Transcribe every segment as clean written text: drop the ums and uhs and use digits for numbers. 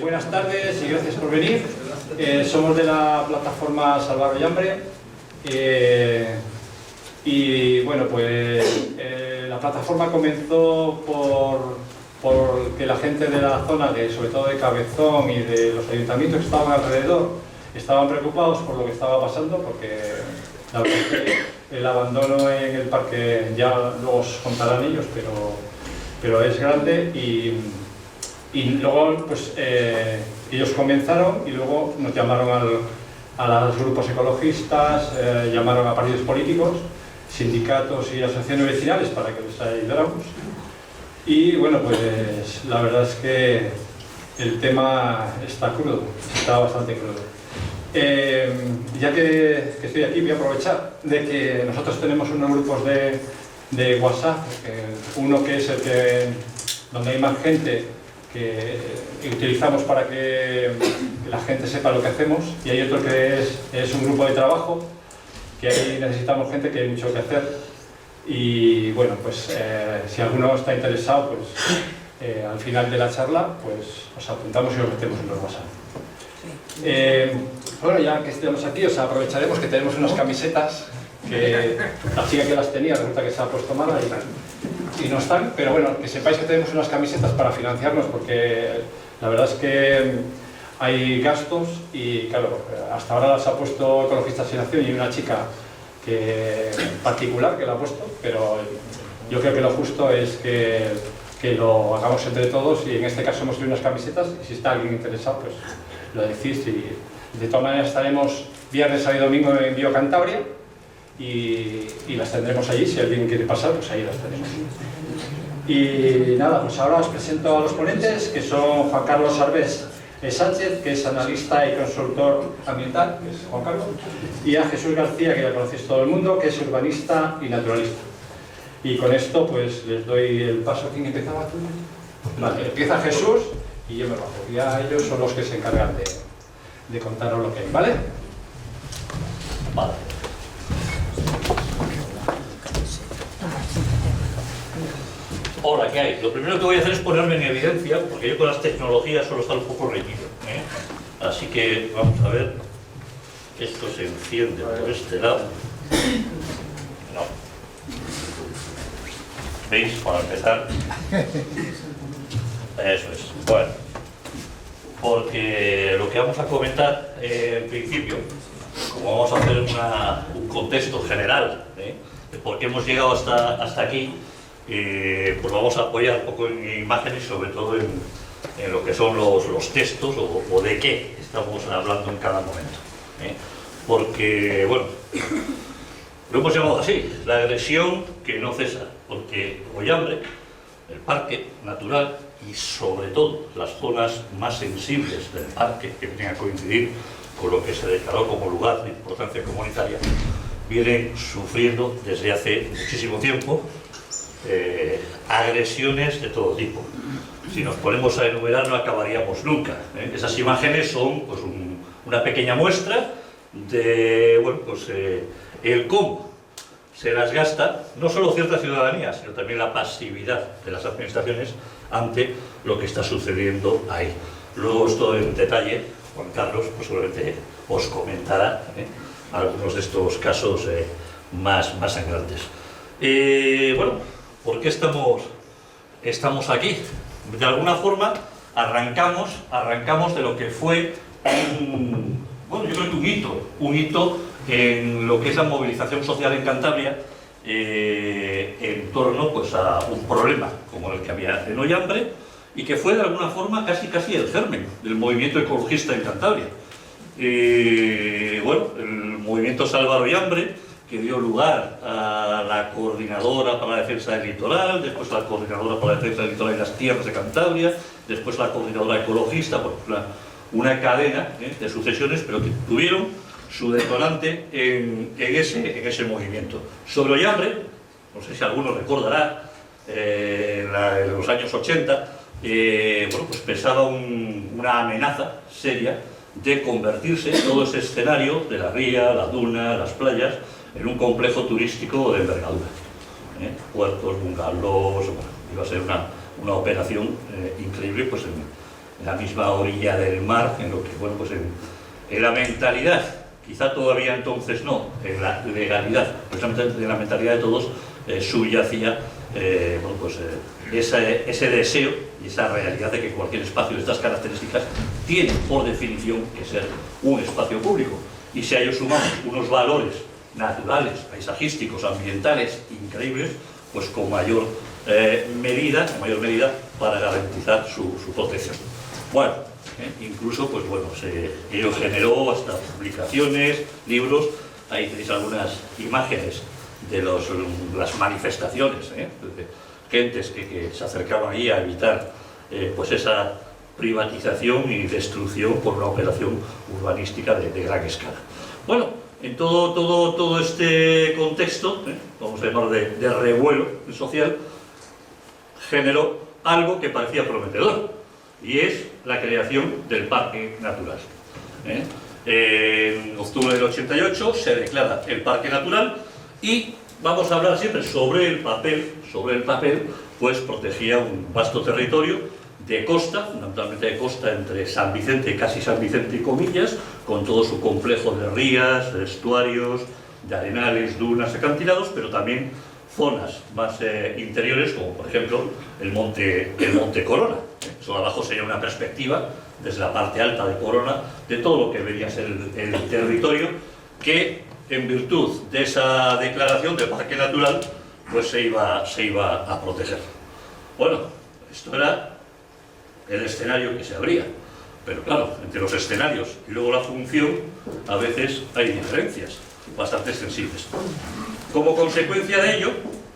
buenas tardes y gracias por venir. Somos de la plataforma Salvar Ollambre y bueno, pues la plataforma comenzó por que la gente de la zona, sobre todo de Cabezón y de los ayuntamientos que estaban alrededor, estaban preocupados por lo que estaba pasando, porque la verdad es que el abandono en el parque, ya luego os contarán ellos, pero es grande y luego pues ellos comenzaron y luego nos llamaron a los grupos ecologistas, llamaron a partidos políticos, sindicatos y asociaciones vecinales para que les ayudáramos. Y bueno, pues la verdad es que el tema está crudo, está bastante crudo. Ya que estoy aquí, voy a aprovechar de que nosotros tenemos unos grupos de WhatsApp, uno que es donde hay más gente que utilizamos para que la gente sepa lo que hacemos, y hay otro que es un grupo de trabajo, que ahí necesitamos gente, que hay mucho que hacer. Y bueno, pues si alguno está interesado, pues al final de la charla pues os apuntamos y os metemos en los WhatsApp. Bueno, ya que estemos aquí, os aprovecharemos que tenemos unas camisetas que la chica que las tenía resulta que se ha puesto mala y no están, pero bueno, que sepáis que tenemos unas camisetas para financiarnos, porque la verdad es que hay gastos y claro, hasta ahora las ha puesto Ecologistas Sin Acción y una chica particular que lo ha puesto, pero yo creo que lo justo es que lo hagamos entre todos, y en este caso hemos hecho unas camisetas, y si está alguien interesado pues lo decís, y de todas maneras estaremos viernes, sábado y domingo en Bio Cantabria y las tendremos allí. Si alguien quiere pasar, pues ahí las tenemos. Y nada, pues ahora os presento a los ponentes, que son Juan Carlos Arbés Sánchez, que es analista y consultor ambiental, que es Juan Carlos, y a Jesús García, que ya conocéis todo el mundo, que es urbanista y naturalista. Y con esto pues les doy el paso. ¿Quién empezaba tú? Vale, empieza Jesús y yo me bajo. Ya ellos son los que se encargan de contaros lo que hay, ¿vale? Vale. Hola, ¿qué hay? Lo primero que voy a hacer es ponerme en evidencia, porque yo con las tecnologías solo está un poco reñido, Así que vamos a ver. Esto se enciende por este lado. No. ¿Veis? Para empezar. Eso es. Bueno. Porque lo que vamos a comentar, en principio, como vamos a hacer un contexto general, de por qué hemos llegado hasta aquí, pues vamos a apoyar un poco en imágenes, sobre todo en lo que son los textos o de qué estamos hablando en cada momento. Porque, bueno, lo hemos llamado así, la agresión que no cesa, porque Ollambre, el parque natural y sobre todo las zonas más sensibles del parque, que vienen a coincidir con lo que se declaró como lugar de importancia comunitaria, vienen sufriendo desde hace muchísimo tiempo agresiones de todo tipo. Si nos ponemos a enumerar no acabaríamos nunca. Esas imágenes son pues, una pequeña muestra de bueno, pues, el cómo se las gasta no solo cierta ciudadanía, sino también la pasividad de las administraciones ante lo que está sucediendo ahí. Luego esto en detalle, Juan Carlos pues, seguramente os comentará algunos de estos casos más sangrantes. Bueno, ¿por qué estamos aquí? De alguna forma arrancamos de lo que fue bueno, yo creo que un hito en lo que es la movilización social en Cantabria en torno pues, a un problema como el que había en Ollambre, y que fue de alguna forma casi el germen del movimiento ecologista en Cantabria. Bueno, el movimiento Salvar Ollambre, que dio lugar a la Coordinadora para la Defensa del Litoral, después la Coordinadora para la Defensa del Litoral y las Tierras de Cantabria, después la Coordinadora Ecologista, por una cadena de sucesiones, pero que tuvieron su detonante en ese movimiento. Sobre Ollambre, no sé si alguno recordará, en los años 80, bueno, pues pesaba una amenaza seria de convertirse todo ese escenario de la ría, la duna, las playas, en un complejo turístico de envergadura. Puertos, bungalows, bueno, iba a ser una operación increíble pues en la misma orilla del mar, en lo que, bueno, pues en la mentalidad, quizá todavía entonces no, en la legalidad, precisamente en la mentalidad de todos, subyacía bueno, pues, ese deseo y esa realidad de que cualquier espacio de estas características tiene por definición que ser un espacio público. Y si a ellos sumamos unos valores naturales, paisajísticos, ambientales increíbles, pues con mayor medida para garantizar su protección. Bueno, incluso pues bueno, ello generó hasta publicaciones, libros. Ahí tenéis algunas imágenes de las manifestaciones, de gentes que se acercaban ahí a evitar pues esa privatización y destrucción por una operación urbanística de gran escala. Bueno, en todo este contexto, vamos a llamar de revuelo social, generó algo que parecía prometedor, y es la creación del Parque Natural. En octubre del 88 se declara el Parque Natural y vamos a hablar siempre sobre el papel, pues protegía un vasto territorio de costa, fundamentalmente de costa entre San Vicente, casi San Vicente y Comillas, con todo su complejo de rías, de estuarios, de arenales, dunas, acantilados, pero también zonas más interiores, como por ejemplo el monte Corona. Eso abajo sería una perspectiva, desde la parte alta de Corona, de todo lo que venía a ser el territorio, que en virtud de esa declaración de Parque Natural, pues se iba a proteger. Bueno, esto era el escenario que se abría, pero claro, entre los escenarios y luego la función, a veces hay diferencias bastante sensibles. Como consecuencia de ello,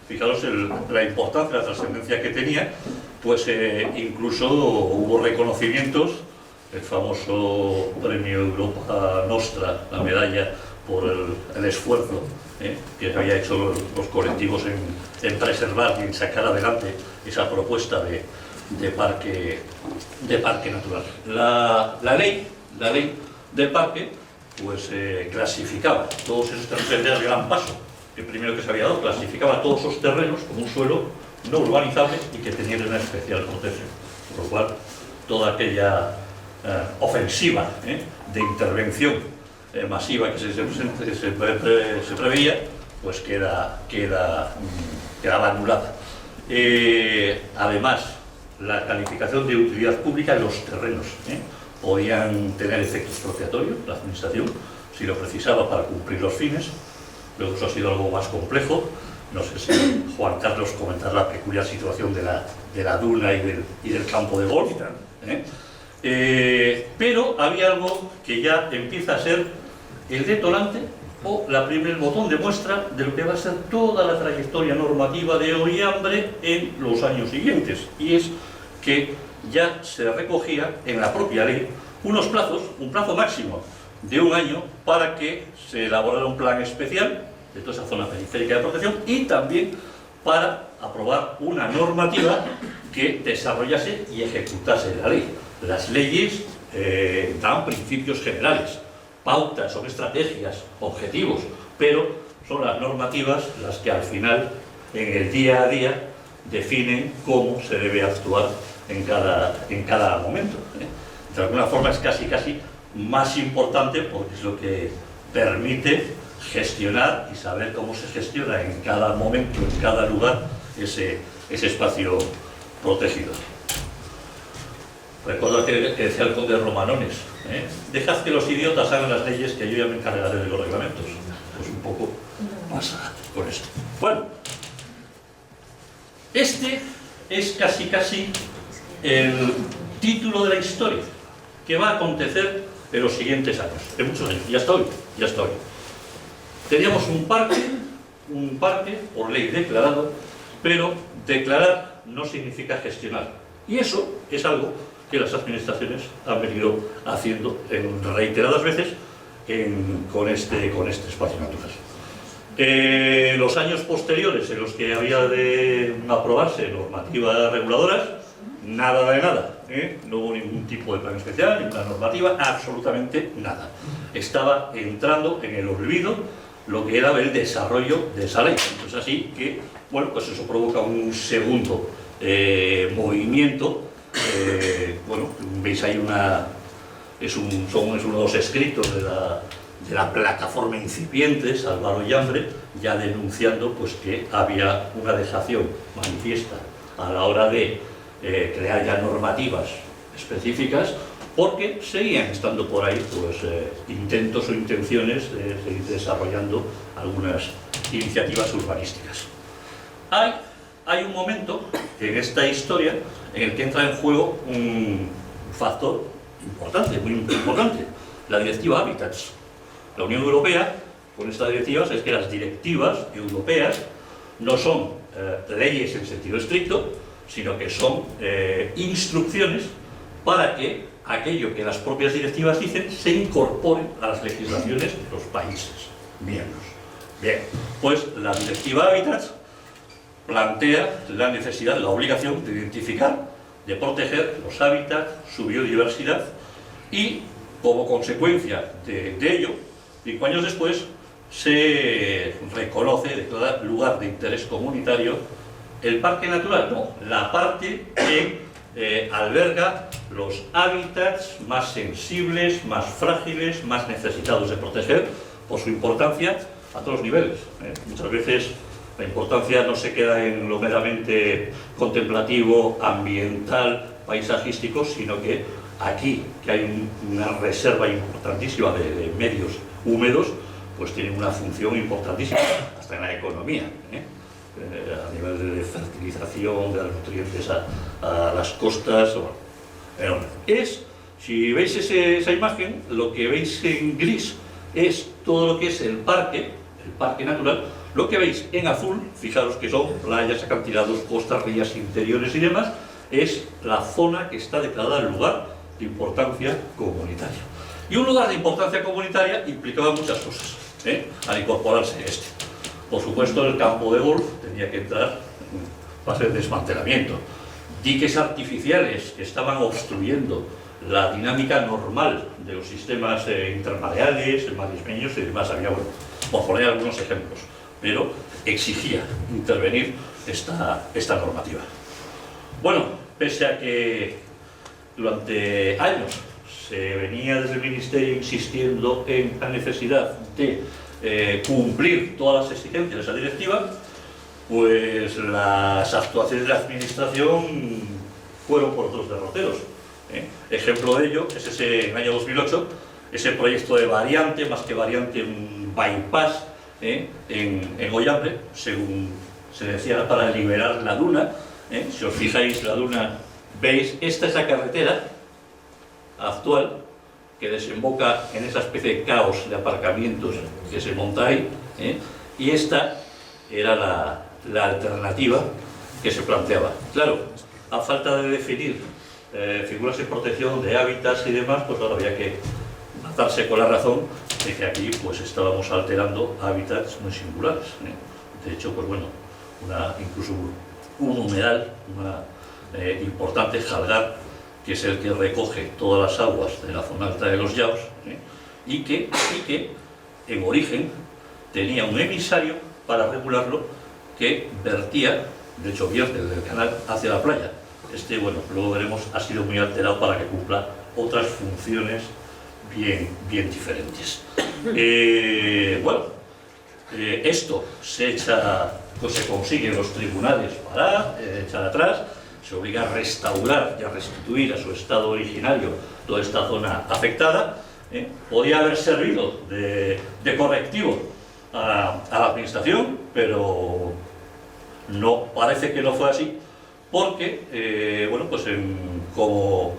fijaros la importancia, la trascendencia que tenía, pues incluso hubo reconocimientos, el famoso Premio Europa Nostra, la medalla por el esfuerzo que había hecho los colectivos en preservar y en sacar adelante esa propuesta de parque natural. La ley del parque pues clasificaba todos esos terrenos de gran paso, el primero que se había dado, clasificaba todos esos terrenos como un suelo no urbanizable y que tenían una especial protección, por lo cual toda aquella ofensiva de intervención masiva que se preveía, pues quedaba anulada. Además, la calificación de utilidad pública de los terrenos podían tener efectos expropiatorios, la administración, si lo precisaba para cumplir los fines. Luego eso ha sido algo más complejo. No sé si Juan Carlos comentar la peculiar situación de la duna y del campo de golf. Pero había algo que ya empieza a ser el detonante o el botón de muestra de lo que va a ser toda la trayectoria normativa de Oriambre en los años siguientes, y es que ya se recogía en la propia ley unos plazos, un plazo máximo de 1 año para que se elaborara un plan especial de toda esa zona periférica de protección y también para aprobar una normativa que desarrollase y ejecutase la ley. Las leyes dan principios generales, pautas, son estrategias, objetivos, pero son las normativas las que al final, en el día a día, definen cómo se debe actuar en cada momento. De alguna forma es casi más importante porque es lo que permite gestionar y saber cómo se gestiona en cada momento, en cada lugar, ese espacio protegido. Recuerdo que decía el conde Romanones, dejad que los idiotas hagan las leyes, que yo ya me encargaré de los reglamentos. Pues un poco pasa con esto. Bueno, este es casi el título de la historia que va a acontecer en los siguientes años, en muchos años, y hasta hoy. Teníamos un parque por ley declarado, pero declarar no significa gestionar. Y eso es algo que las administraciones han venido haciendo en reiteradas veces con este espacio natural. Los años posteriores en los que había de aprobarse normativas reguladoras, nada de nada, no hubo ningún tipo de plan especial, ninguna normativa, absolutamente nada. Estaba entrando en el olvido lo que era el desarrollo de esa ley. Entonces así que, bueno, pues eso provoca un segundo movimiento bueno, veis ahí es uno de los escritos de la plataforma Incipientes, Álvaro Yambre, ya denunciando pues, que había una dejación manifiesta a la hora de crear ya normativas específicas, porque seguían estando por ahí pues, intentos o intenciones de seguir desarrollando algunas iniciativas urbanísticas. Hay un momento en esta historia en el que entra en juego un factor importante, muy importante, la Directiva Hábitats. La Unión Europea, con estas directivas, es que las directivas europeas no son leyes en sentido estricto, sino que son instrucciones para que aquello que las propias directivas dicen se incorpore a las legislaciones de los países miembros. Bien, pues la Directiva Hábitats plantea la necesidad, la obligación de identificar, de proteger los hábitats, su biodiversidad, y como consecuencia de ello, 5 años después, se reconoce, declara lugar de interés comunitario el parque natural, no, la parte que alberga los hábitats más sensibles, más frágiles, más necesitados de proteger por su importancia a todos los niveles. Muchas veces la importancia no se queda en lo meramente contemplativo, ambiental, paisajístico, sino que aquí, que hay una reserva importantísima de medios húmedos, pues tiene una función importantísima, hasta en la economía, a nivel de fertilización, de dar nutrientes a las costas. Bueno, si veis esa imagen, lo que veis en gris es todo lo que es el parque natural. Lo que veis en azul, fijaros que son playas, acantilados, costas, rías interiores y demás, es la zona que está declarada el lugar de importancia comunitaria. Y un lugar de importancia comunitaria implicaba muchas cosas, al incorporarse este. Por supuesto, el campo de golf tenía que entrar en fase de desmantelamiento. Diques artificiales que estaban obstruyendo la dinámica normal de los sistemas intermareales, marismeños y demás. Había, bueno, por poner algunos ejemplos, pero exigía intervenir esta normativa. Bueno, pese a que durante años se venía desde el Ministerio insistiendo en la necesidad de cumplir todas las exigencias de esa directiva, pues las actuaciones de la Administración fueron por otros derroteros. Ejemplo de ello es en el año 2008, ese proyecto de variante, más que variante, un bypass en Oyambre, según se decía, para liberar la duna. Si os fijáis, la duna, veis, esta es la carretera actual que desemboca en esa especie de caos de aparcamientos que se monta ahí, y esta era la alternativa que se planteaba. Claro, a falta de definir figuras de protección de hábitats y demás, pues ahora había que matarse con la razón de que aquí pues estábamos alterando hábitats muy singulares. De hecho, pues bueno, incluso un humedal, importante, Jalgar, que es el que recoge todas las aguas de la zona alta de los Llaos, y que en origen tenía un emisario para regularlo que vertía, de hecho vierte desde el canal hacia la playa. Bueno, luego veremos, ha sido muy alterado para que cumpla otras funciones bien diferentes. Esto se consigue en los tribunales para echar atrás, se obliga a restaurar y a restituir a su estado originario toda esta zona afectada. Podía haber servido de correctivo a la Administración, pero no, parece que no fue así, porque, como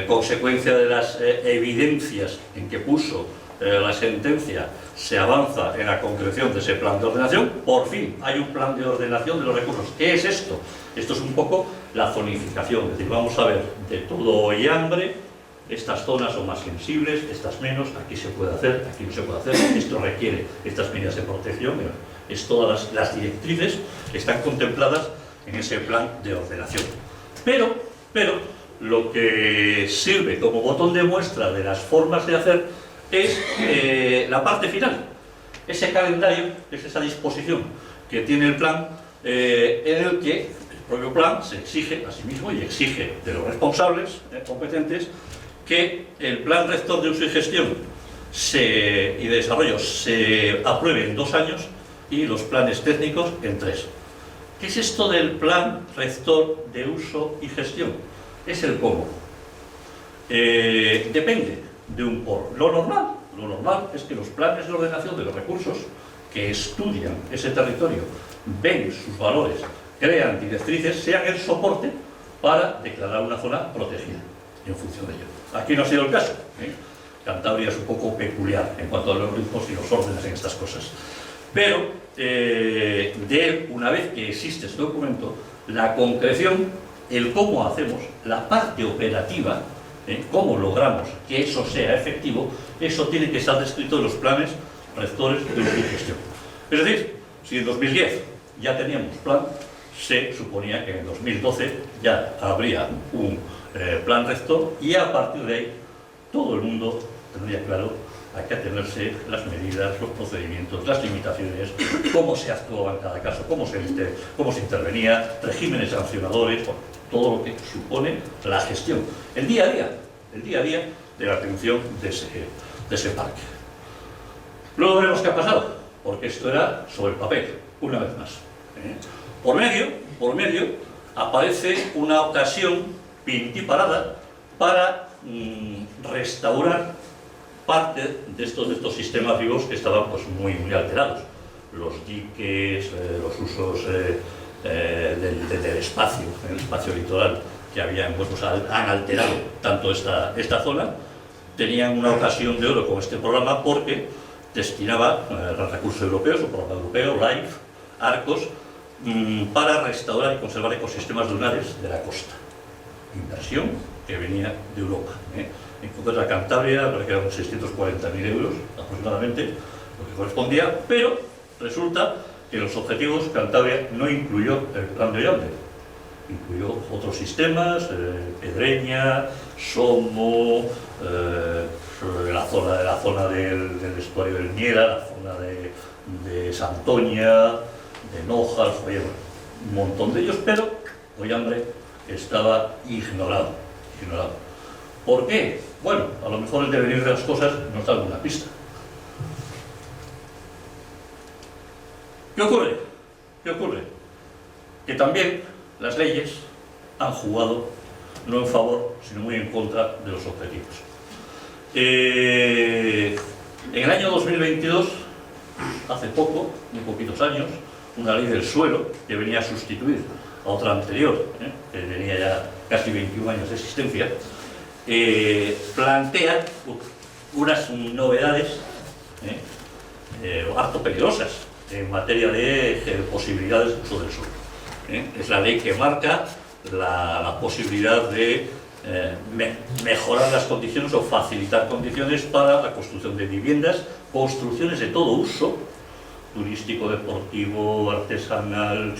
consecuencia de las evidencias en que puso la sentencia, se avanza en la concreción de ese plan de ordenación. Por fin hay un plan de ordenación de los recursos. ¿Qué es esto? Esto es un poco la zonificación, es decir, vamos a ver de todo Oyambre, estas zonas son más sensibles, estas menos, aquí se puede hacer, aquí no se puede hacer, esto requiere estas medidas de protección. Es todas las directrices que están contempladas en ese plan de ordenación. Pero lo que sirve como botón de muestra de las formas de hacer es la parte final, ese calendario, es esa disposición que tiene el plan, en el que propio plan se exige a sí mismo y exige de los responsables competentes que el plan rector de uso y gestión y de desarrollo se apruebe en 2 años y los planes técnicos en 3. ¿Qué es esto del plan rector de uso y gestión? Es el cómo. Depende de un por. Lo normal es que los planes de ordenación de los recursos que estudian ese territorio, ven sus valores, crean directrices, sean el soporte para declarar una zona protegida en función de ello. Aquí no ha sido el caso. Cantabria es un poco peculiar en cuanto a los ritmos y los órdenes en estas cosas. Pero, una vez que existe este documento, la concreción, el cómo hacemos, la parte operativa, cómo logramos que eso sea efectivo, eso tiene que estar descrito en los planes rectores de uso y gestión. Es decir, si en 2010 ya teníamos plan, se suponía que en 2012 ya habría un plan rector y a partir de ahí todo el mundo tendría claro a qué atenerse, las medidas, los procedimientos, las limitaciones, cómo se actuaba en cada caso, cómo se intervenía, regímenes sancionadores, todo lo que supone la gestión, el día a día de la atención de ese parque. Luego veremos qué ha pasado, porque esto era sobre el papel, una vez más. Por medio aparece una ocasión pintiparada para restaurar parte de estos sistemas vivos que estaban pues, muy alterados. Los diques, los usos del espacio, el espacio litoral que habían, pues, han alterado tanto esta zona. Tenían una ocasión de oro con este programa porque destinaba recursos europeos, un programa europeo, LIFE, Arcos, para restaurar y conservar ecosistemas dunares de la costa. Inversión que venía de Europa. En concreto a Cantabria, parece que eran 640.000 euros aproximadamente, lo que correspondía, pero resulta que los objetivos Cantabria no incluyó el plan de Ollande, incluyó otros sistemas, Pedreña, Somo, la zona del estuario del Niera, la zona de Santoña, de Nojas, un montón de ellos, pero Ollande estaba ignorado. ¿Por qué? Bueno, a lo mejor el devenir de las cosas nos da alguna pista. ¿Qué ocurre? Que también las leyes han jugado no en favor, sino muy en contra de los objetivos. En el año 2022, hace poco, muy poquitos años, una ley del suelo que venía a sustituir a otra anterior, que tenía ya casi 21 años de existencia, plantea unas novedades harto peligrosas en materia de posibilidades de uso del suelo. Es la ley que marca la posibilidad de mejorar las condiciones o facilitar condiciones para la construcción de viviendas, construcciones de todo uso, turístico, deportivo, artesanal,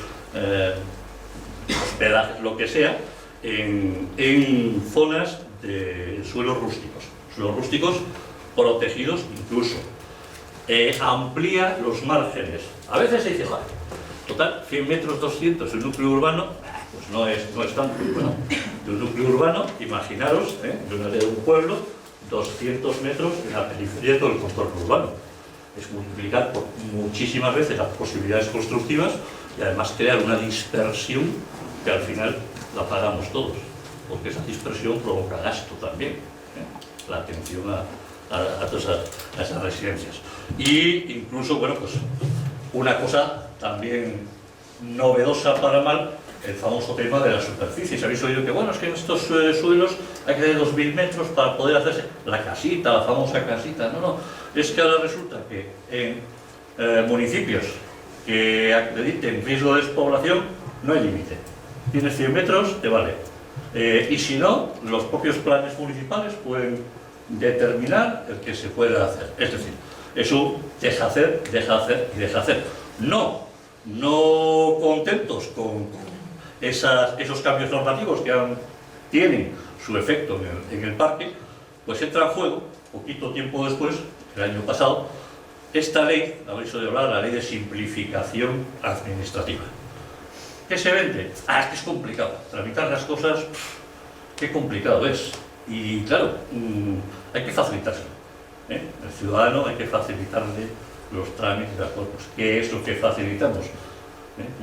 hospedaje, lo que sea, en zonas de suelos rústicos protegidos incluso. Amplía los márgenes. A veces se dice, joder, total, 100 metros, 200, el núcleo urbano, pues no es tanto. Bueno, de un núcleo urbano, imaginaros, de una área de un pueblo, 200 metros en la periferia de todo el contorno urbano. Es multiplicar por muchísimas veces las posibilidades constructivas y además crear una dispersión que al final la pagamos todos, porque esa dispersión provoca gasto también, la atención a todas esas residencias. Y incluso, bueno, pues una cosa también novedosa para mal, el famoso tema de la superficie. ¿Se habéis oído que, bueno, es que en estos suelos hay que tener 2000 metros para poder hacerse la casita, la famosa casita? No, es que ahora resulta que en municipios que acrediten riesgo de despoblación no hay límite. Tienes 100 metros, te vale. Y si no, los propios planes municipales pueden determinar el que se pueda hacer. Es decir, es un deja hacer y deja hacer. No contentos con esos cambios normativos que tienen su efecto en el parque, pues entra en juego, poquito tiempo después, el año pasado, esta ley, habéis oído hablar, la ley de simplificación administrativa. ¿Qué se vende? Es que es complicado. Tramitar las cosas, qué complicado es. Y claro, hay que facilitárselo. El ciudadano hay que facilitarle los trámites de acuerdos. ¿Qué es lo que facilitamos?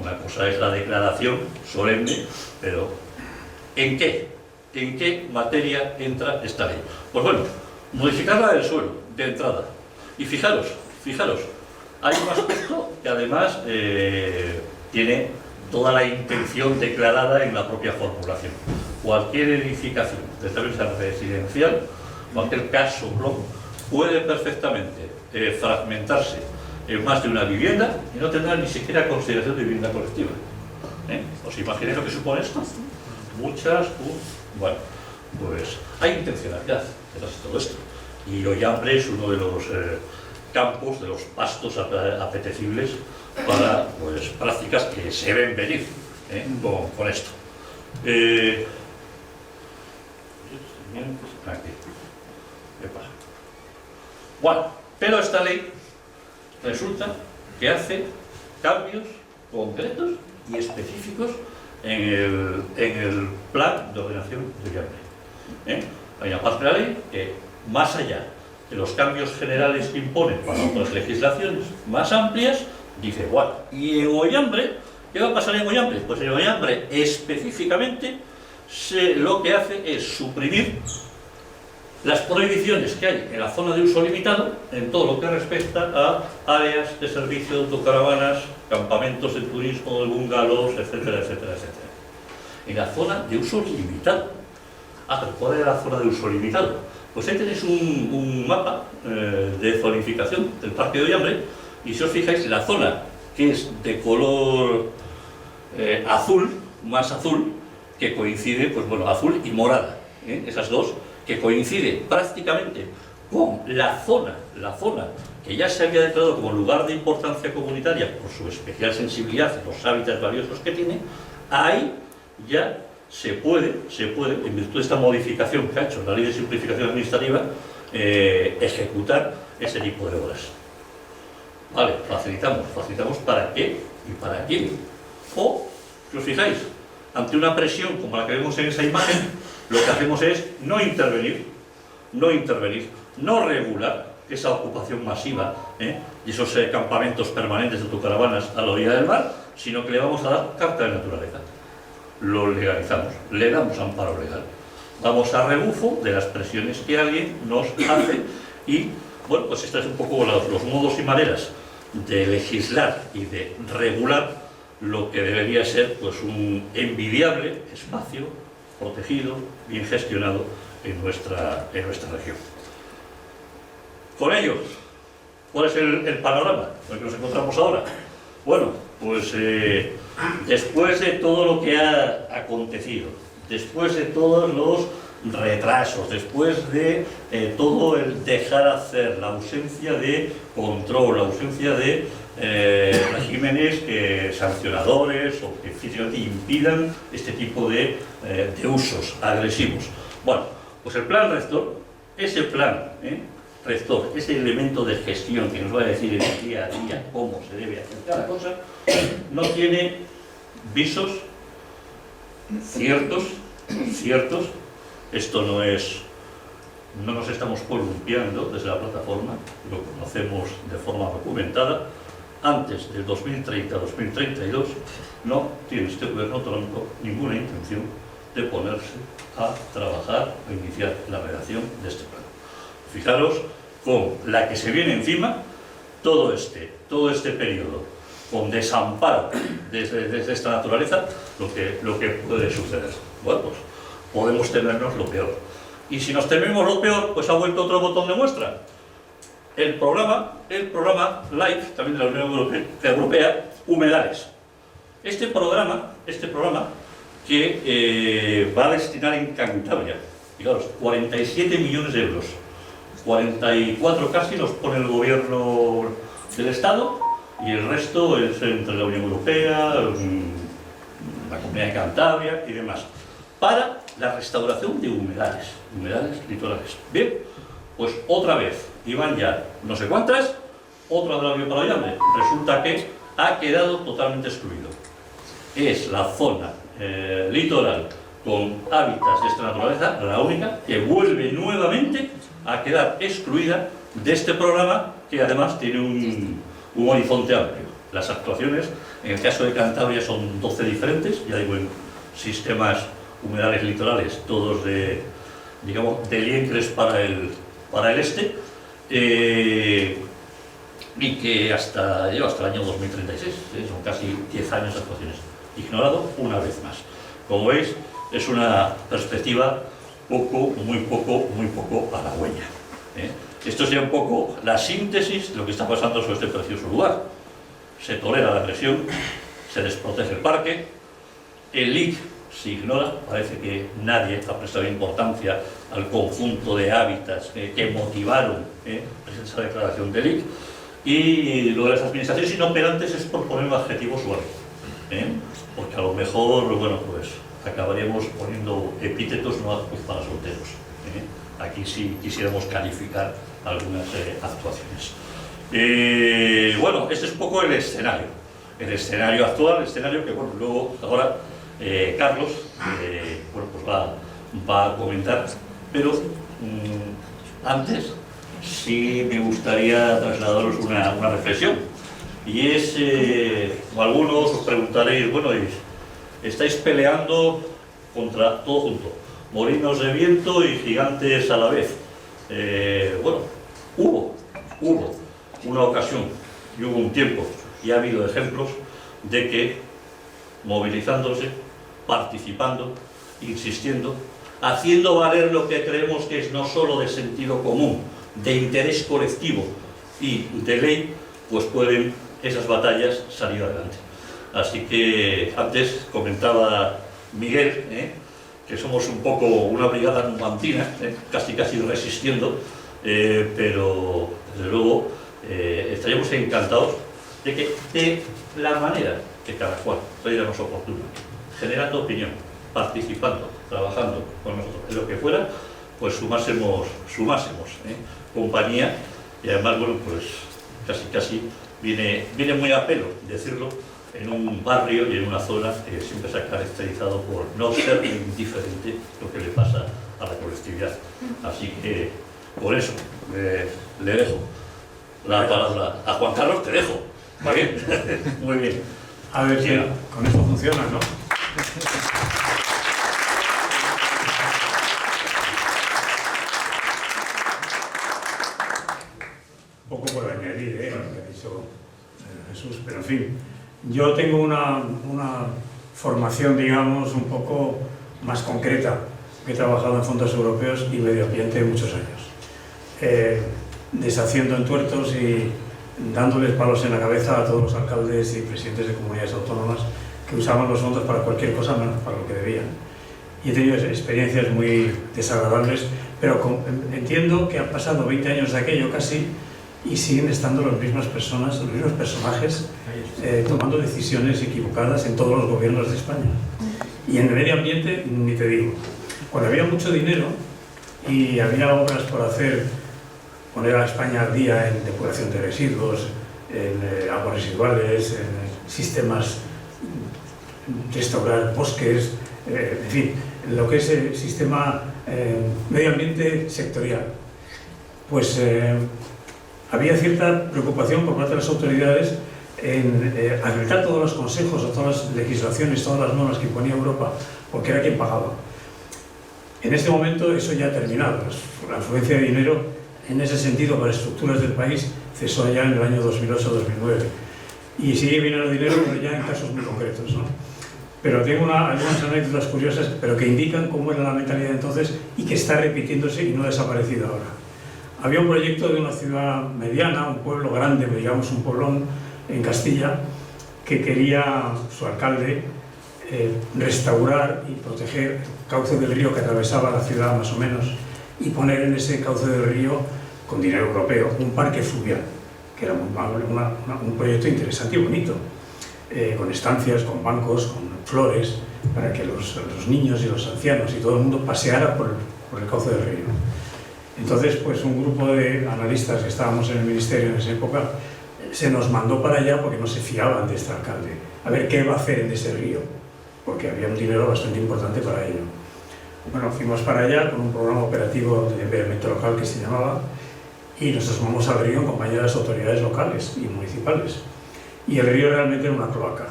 Una cosa es la declaración solemne, pero ¿en qué? ¿En qué materia entra esta ley? Pues bueno, modificarla del suelo, de entrada. Y fijaros, hay un aspecto que además tiene toda la intención declarada en la propia formulación. Cualquier edificación de talla residencial, cualquier caso block, puede perfectamente fragmentarse en más de una vivienda y no tendrá ni siquiera consideración de vivienda colectiva. ¿Os imagináis lo que supone esto? Muchas, bueno, pues hay intencionalidad detrás de todo esto. Y Oyambre es uno de los campos, de los pastos apetecibles para pues, prácticas que se ven venir con esto. Aquí. ¿Qué pasa? Bueno, pero esta ley resulta que hace cambios concretos y específicos en el plan de ordenación de Oyambre. Hay una parte de la ley que, más allá de los cambios generales que imponen para otras legislaciones más amplias, dice, bueno, y en Oyambre, ¿qué va a pasar en Oyambre? Pues en Oyambre específicamente lo que hace es suprimir las prohibiciones que hay en la zona de uso limitado en todo lo que respecta a áreas de servicio de autocaravanas, campamentos de turismo, de bungalows, etcétera, etcétera, etcétera. En la zona de uso limitado. Pero ¿cuál es la zona de uso limitado? Pues ahí tenéis un mapa de zonificación del Parque de Oyambre y si os fijáis, la zona que es de color azul, más azul, que coincide, pues bueno, azul y morada, esas dos, que coincide prácticamente con la zona que ya se había declarado como lugar de importancia comunitaria por su especial sensibilidad, los hábitats valiosos que tiene, ahí ya se puede, en virtud de esta modificación que ha hecho la Ley de Simplificación Administrativa, ejecutar ese tipo de obras. Vale, facilitamos ¿para qué y para quién? O, si os fijáis, ante una presión como la que vemos en esa imagen, lo que hacemos es no intervenir, no regular esa ocupación masiva y esos campamentos permanentes de autocaravanas a la orilla del mar, sino que le vamos a dar carta de naturaleza. Lo legalizamos, le damos amparo legal. Vamos a rebufo de las presiones que alguien nos hace y, bueno, pues estos son un poco los modos y maneras de legislar y de regular lo que debería ser pues un envidiable espacio protegido, bien gestionado en nuestra región. Con ello, ¿cuál es el panorama en el que nos encontramos ahora? Bueno, pues después de todo lo que ha acontecido, después de todos los retrasos, después de todo el dejar hacer, la ausencia de control, la ausencia de regímenes sancionadores o que físicamente impidan este tipo de usos agresivos. Bueno, pues el plan rector, ese plan rector, ese elemento de gestión que nos va a decir en el día a día cómo se debe hacer cada cosa, no tiene visos ciertos, esto no nos estamos columpiando desde la plataforma, lo conocemos de forma documentada. Antes del 2030-2032 no tiene este gobierno autonómico ninguna intención de ponerse a trabajar o iniciar la redacción de este plan. Fijaros con la que se viene encima todo este periodo con desamparo desde esta naturaleza, lo que puede suceder. Bueno, pues podemos temernos lo peor. Y si nos tememos lo peor, pues ha vuelto otro botón de muestra. El programa LIFE, también de la Unión Europea, Humedales. Este programa que va a destinar en Cantabria, fijaros, 47 millones de euros. 44 casi los pone el gobierno del Estado y el resto es entre la Unión Europea, la Comunidad de Cantabria y demás, para la restauración de humedales litorales. Bien, pues otra vez, iban ya no sé cuántas, otra de la Unión para Oyambre. Resulta que ha quedado totalmente excluido. es la zona litoral con hábitats de esta naturaleza, la única que vuelve nuevamente a quedar excluida de este programa, que además tiene un horizonte amplio. Las actuaciones, en el caso de Cantabria, son 12 diferentes, ya digo, en sistemas humedales litorales, todos de, digamos, de Liencres para el este, y que lleva hasta el año 2036, son casi 10 años de actuaciones. Ignorado una vez más. Como veis, es una perspectiva muy poco halagüeña. Esto sería un poco la síntesis de lo que está pasando sobre este precioso lugar. Se tolera la agresión, se desprotege el parque, el LIC se ignora, parece que nadie ha prestado importancia al conjunto de hábitats que motivaron esa declaración del LIC, y lo de las administraciones inoperantes es por poner un adjetivo suave, porque a lo mejor, bueno, pues acabaríamos poniendo epítetos no aptos para solteros. Aquí sí quisiéramos calificar algunas actuaciones. Bueno, este es un poco el escenario actual, el escenario que, bueno, luego, ahora, Carlos, bueno, pues va a comentar, pero antes sí me gustaría trasladaros una reflexión, y es, algunos os preguntaréis, bueno, estáis peleando contra todo junto, molinos de viento y gigantes a la vez. Bueno, hubo una ocasión y hubo un tiempo, y ha habido ejemplos de que movilizándose, participando, insistiendo, haciendo valer lo que creemos que es no solo de sentido común, de interés colectivo y de ley, pues pueden esas batallas salir adelante. Así que antes comentaba Miguel, que somos un poco una brigada numantina, casi resistiendo, pero desde luego estaríamos encantados de que de la manera que cada cual creamos oportuna, generando opinión, participando, trabajando con nosotros, en lo que fuera, pues sumásemos compañía, y además, bueno, pues casi viene muy a pelo decirlo, en un barrio y en una zona que siempre se ha caracterizado por no ser indiferente lo que le pasa a la colectividad. Así que, por eso, le dejo la palabra a Juan Carlos, te dejo. ¿Vale? Muy bien. A ver si con esto funciona, ¿no? Poco puedo añadir, lo que ha dicho Jesús, pero en fin, yo tengo una formación, digamos, un poco más concreta. He trabajado en fondos europeos y medio ambiente muchos años, deshaciendo entuertos y dándoles palos en la cabeza a todos los alcaldes y presidentes de comunidades autónomas que usaban los fondos para cualquier cosa menos para lo que debían. Y he tenido experiencias muy desagradables, pero entiendo que han pasado 20 años de aquello casi, y siguen estando las mismas personas, los mismos personajes tomando decisiones equivocadas en todos los gobiernos de España. Y en el medio ambiente, ni te digo. Cuando había mucho dinero y había obras por hacer, poner a España al día en depuración de residuos, en aguas residuales, en sistemas, restaurar bosques, en fin, en lo que es el sistema medio ambiente sectorial, pues había cierta preocupación por parte de las autoridades en aceptar todos los consejos o todas las legislaciones, todas las normas que imponía Europa, porque era quien pagaba. En este momento eso ya ha terminado. La afluencia de dinero en ese sentido para estructuras del país cesó ya en el año 2008-2009. Y sigue viniendo dinero, pero ya en casos muy concretos, ¿no? Pero tengo algunas anécdotas curiosas, pero que indican cómo era la mentalidad entonces y que está repitiéndose y no ha desaparecido ahora. Había un proyecto de una ciudad mediana, un pueblo grande, digamos un pueblón en Castilla, que quería su alcalde restaurar y proteger el cauce del río que atravesaba la ciudad más o menos, y poner en ese cauce del río, con dinero europeo, un parque fluvial, que era un proyecto interesante y bonito, con estancias, con bancos, con flores, para que los niños y los ancianos y todo el mundo paseara por el cauce del río. Entonces, pues un grupo de analistas que estábamos en el ministerio en esa época se nos mandó para allá porque no se fiaban de este alcalde, a ver qué va a hacer en ese río, porque había un dinero bastante importante para ello. Bueno, fuimos para allá con un programa operativo de envejamiento local que se llamaba, y nos asomamos al río en compañía de las autoridades locales y municipales. Y el río realmente era una cloaca.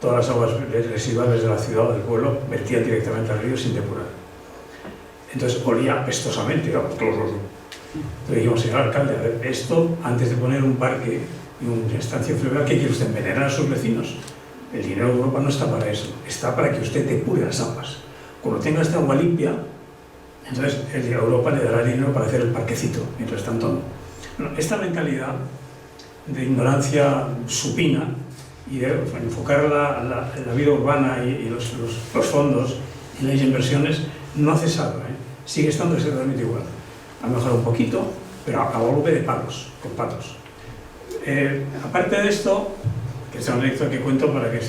Todas las aguas residuales de la ciudad o del pueblo vertían directamente al río sin depurar. Entonces olía apestosamente, era Entonces dijimos, señor alcalde, a ver, esto, antes de poner un parque y una estancia fluvial, ¿qué quiere usted? ¿Envenenar a sus vecinos? El dinero de Europa no está para eso, está para que usted depure las aguas. Cuando tenga esta agua limpia, entonces Europa le dará dinero para hacer el parquecito. Mientras tanto, bueno, esta mentalidad de ignorancia supina y de enfocar la vida urbana y los fondos y las inversiones no ha cesado, sigue estando exactamente igual. Ha mejorado un poquito, pero a golpe de palos, con palos. Aparte de esto, que es una anécdota que cuento para que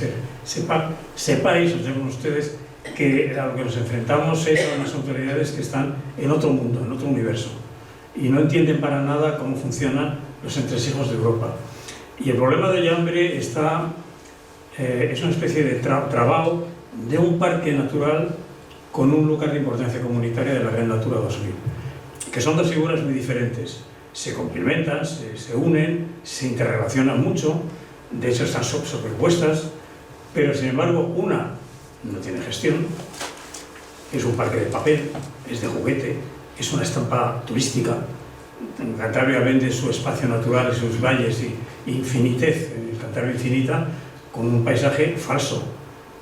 sepáis, os digo ustedes, que a lo que nos enfrentamos es a unas autoridades que están en otro mundo, en otro universo, y no entienden para nada cómo funcionan los entresijos de Europa. Y el problema de Ollambre es una especie de trabao de un parque natural con un lugar de importancia comunitaria de la Red Natura 2000, que son dos figuras muy diferentes. Se complementan, se unen, se interrelacionan mucho, de hecho están sobrepuestas, pero sin embargo una no tiene gestión, es un parque de papel, es de juguete, es una estampa turística. Cantabria vende su espacio natural y sus valles y infinitez, el Cantabria infinita, con un paisaje falso,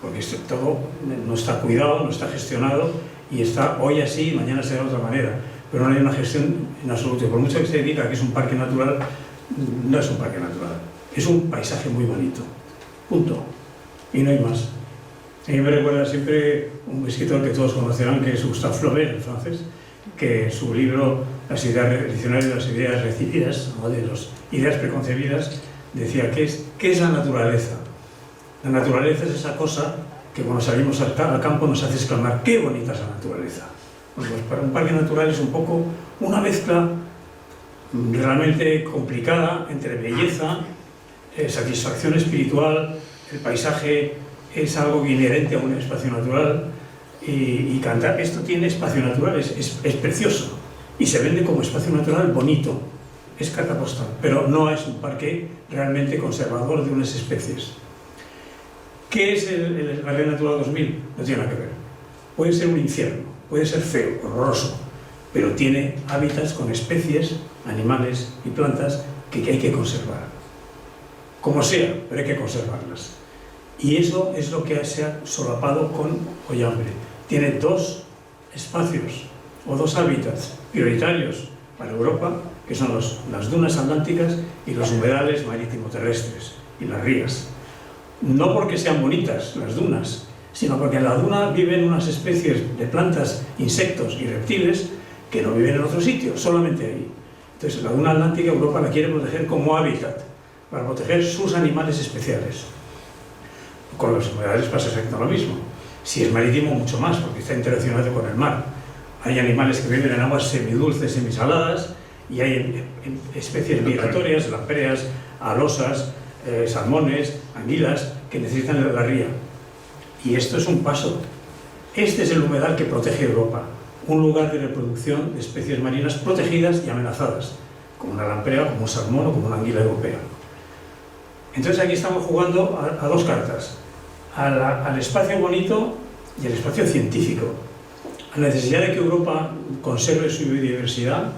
porque todo no está cuidado, no está gestionado, y está hoy así y mañana será de otra manera, pero no hay una gestión en absoluto. Por mucho que se diga que es un parque natural, no es un parque natural, es un paisaje muy bonito, punto, y no hay más. A mí me recuerda siempre un escritor que todos conocerán, que es Gustave Flaubert, el francés, que en su libro el diccionario de las ideas recibidas, o de las ideas preconcebidas, decía, ¿qué es la naturaleza? La naturaleza es esa cosa que cuando salimos al campo nos hace exclamar, ¡qué bonita es la naturaleza! Pues para un parque natural es un poco una mezcla realmente complicada entre belleza, satisfacción espiritual, el paisaje es algo inherente a un espacio natural, y Cantabria, esto tiene espacio natural, es precioso, y se vende como espacio natural bonito, es carta postal, pero no es un parque realmente conservador de unas especies. ¿Qué es la Red Natura 2000? No tiene nada que ver. Puede ser un infierno, puede ser feo, horroroso, pero tiene hábitats con especies, animales y plantas que hay que conservar. Como sea, pero hay que conservarlas. Y eso es lo que se ha solapado con Ollambre. Tiene dos espacios o dos hábitats prioritarios para Europa, que son las dunas atlánticas y los humedales marítimo-terrestres y las rías. No porque sean bonitas las dunas, sino porque en la duna viven unas especies de plantas, insectos y reptiles que no viven en otro sitio, solamente ahí. Entonces la duna atlántica Europa la quiere proteger como hábitat, para proteger sus animales especiales. Con los humedales pasa exactamente lo mismo. Si es marítimo, mucho más, porque está interaccionado con el mar. Hay animales que viven en aguas semidulces, semisaladas, y hay especies migratorias, lampreas, alosas, salmones, anguilas, que necesitan de la ría. Y esto es un paso. Este es el humedal que protege Europa, un lugar de reproducción de especies marinas protegidas y amenazadas, como una lamprea, como un salmón o como una anguila europea. Entonces aquí estamos jugando a dos cartas, al espacio bonito y al espacio científico, a la necesidad de que Europa conserve su biodiversidad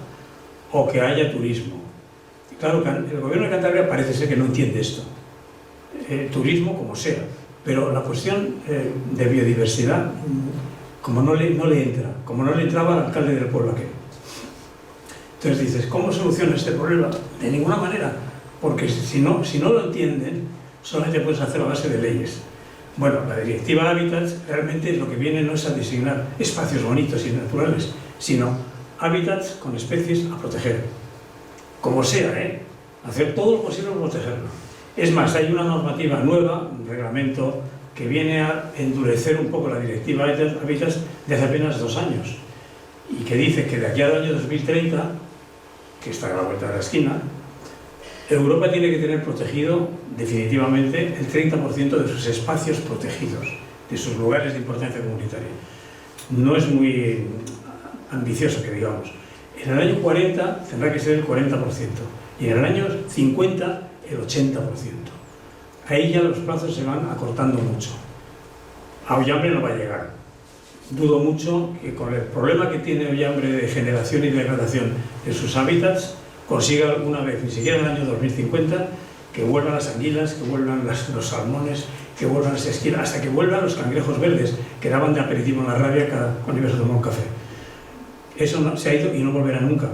o que haya turismo. Claro, el gobierno de Cantabria parece ser que no entiende esto, turismo como sea, pero la cuestión de biodiversidad como no le entra, como no le entraba al alcalde del pueblo aquel. Entonces dices, ¿cómo soluciona este problema? De ninguna manera, porque si no lo entienden, solamente puedes hacer a base de leyes. Bueno, la Directiva Hábitats realmente lo que viene no es a designar espacios bonitos y naturales, sino hábitats con especies a proteger. Como sea, hacer todo lo posible para protegerlo. Es más, hay una normativa nueva, un reglamento, que viene a endurecer un poco la Directiva Hábitats de hace apenas 2 años, y que dice que de aquí al año 2030, que está a la vuelta de la esquina, Europa tiene que tener protegido definitivamente el 30% de sus espacios protegidos, de sus lugares de importancia comunitaria. No es muy ambicioso que digamos. En el año 40 tendrá que ser el 40% y en el año 50 el 80%. Ahí ya los plazos se van acortando mucho. A Ollambre no va a llegar. Dudo mucho que con el problema que tiene Ollambre de generación y degradación de sus hábitats consiga alguna vez, ni siquiera en el año 2050, que vuelvan las anguilas, que vuelvan los salmones, que vuelvan las esquilas, hasta que vuelvan los cangrejos verdes que daban de aperitivo en la rabia cuando ibas a tomar un café. Eso no, se ha ido y no volverá nunca,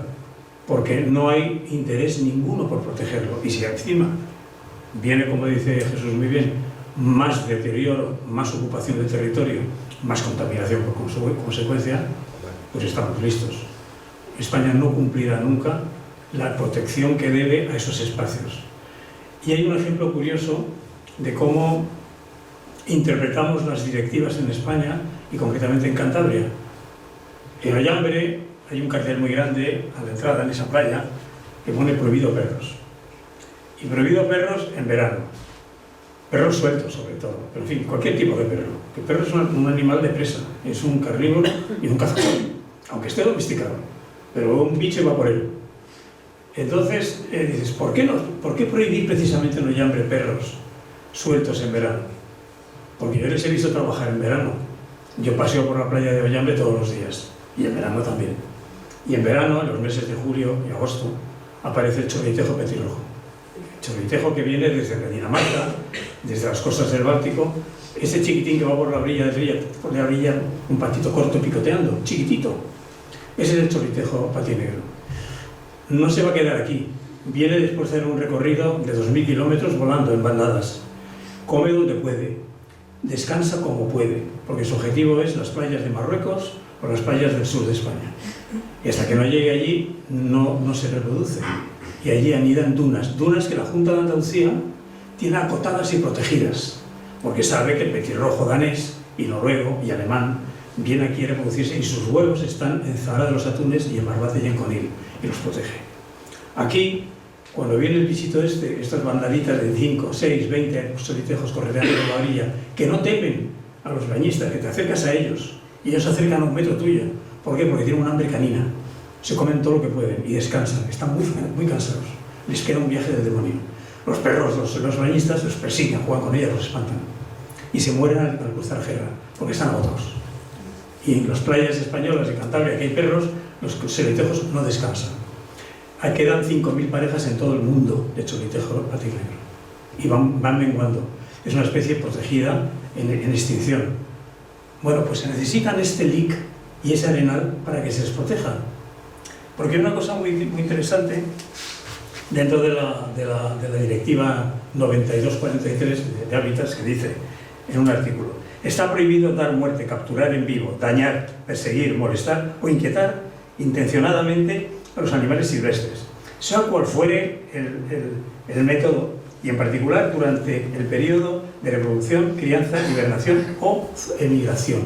porque no hay interés ninguno por protegerlo. Y si encima viene, como dice Jesús muy bien, más deterioro, más ocupación de territorio, más contaminación por consecuencia, pues estamos listos. España no cumplirá nunca la protección que debe a esos espacios. Y hay un ejemplo curioso de cómo interpretamos las directivas en España y concretamente en Cantabria. En Ollambre hay un cartel muy grande a la entrada en esa playa que pone prohibido perros. Y prohibido perros en verano. Perros sueltos sobre todo, pero en fin, cualquier tipo de perro. El perro es un animal de presa, es un carnívoro y un cazador, aunque esté domesticado, pero un bicho va por él. Entonces dices, ¿por qué prohibir precisamente en Ollambre perros sueltos en verano? Porque yo les he visto trabajar en verano. Yo paseo por la playa de Ollambre todos los días, y en verano también. Y en verano, en los meses de julio y agosto, aparece el chorlitejo petirrojo. Chorlitejo que viene desde Dinamarca, desde las costas del Báltico, ese chiquitín que va por la orilla un patito corto picoteando, chiquitito. Ese es el chorlitejo patinegro. No se va a quedar aquí, viene después de hacer un recorrido de 2000 kilómetros volando en bandadas. Come donde puede, descansa como puede, porque su objetivo es las playas de Marruecos o las playas del sur de España. Y hasta que no llegue allí, no se reproduce. Y allí anidan dunas que la Junta de Andalucía tiene acotadas y protegidas, porque sabe que el petirrojo danés y noruego y alemán viene aquí a reproducirse y sus huevos están en Zahara de los Atunes y en Barbate y en Conil, y los protege. Aquí, cuando viene el bichito estas bandaditas de 5, 6, 20 chorlitejos correteando por la orilla, que no temen a los bañistas, que te acercas a ellos, y ellos se acercan a 1 metro tuyo. ¿Por qué? Porque tienen un hambre canina. Se comen todo lo que pueden y descansan, están muy cansados, les queda un viaje del demonio. Los perros, los bañistas, los persiguen, juegan con ellos, los espantan y se mueren al cruzar Gerra, porque están agotados. Y en las playas españolas de Cantabria, que hay perros, los chorlitejos no descansan. Ahí quedan 5.000 parejas en todo el mundo de chorlitejo patinegro y van menguando. Es una especie protegida en extinción. Bueno, pues se necesitan este lic y ese arenal para que se les proteja. Porque hay una cosa muy interesante dentro de la directiva 9243 de hábitats que dice en un artículo: está prohibido dar muerte, capturar en vivo, dañar, perseguir, molestar o inquietar intencionadamente a los animales silvestres, sea cual fuere el método, y en particular durante el periodo de reproducción, crianza, hibernación o emigración.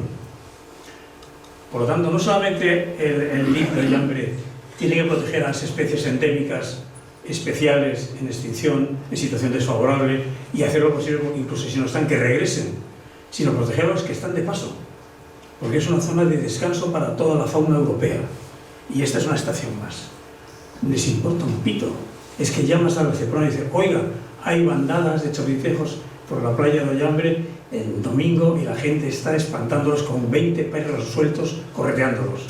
Por lo tanto, no solamente el LIC de Ollambre tiene que proteger a las especies endémicas especiales en extinción, en situación desfavorable, y hacer lo posible, incluso si no están, que regresen, sino proteger a los que están de paso, porque es una zona de descanso para toda la fauna europea, y esta es una estación más. Les importa un pito. Es que llamas a la Seprona y dices, oiga, hay bandadas de chorlitejos por la playa de Ollambre el domingo y la gente está espantándolos con 20 perros sueltos correteándolos.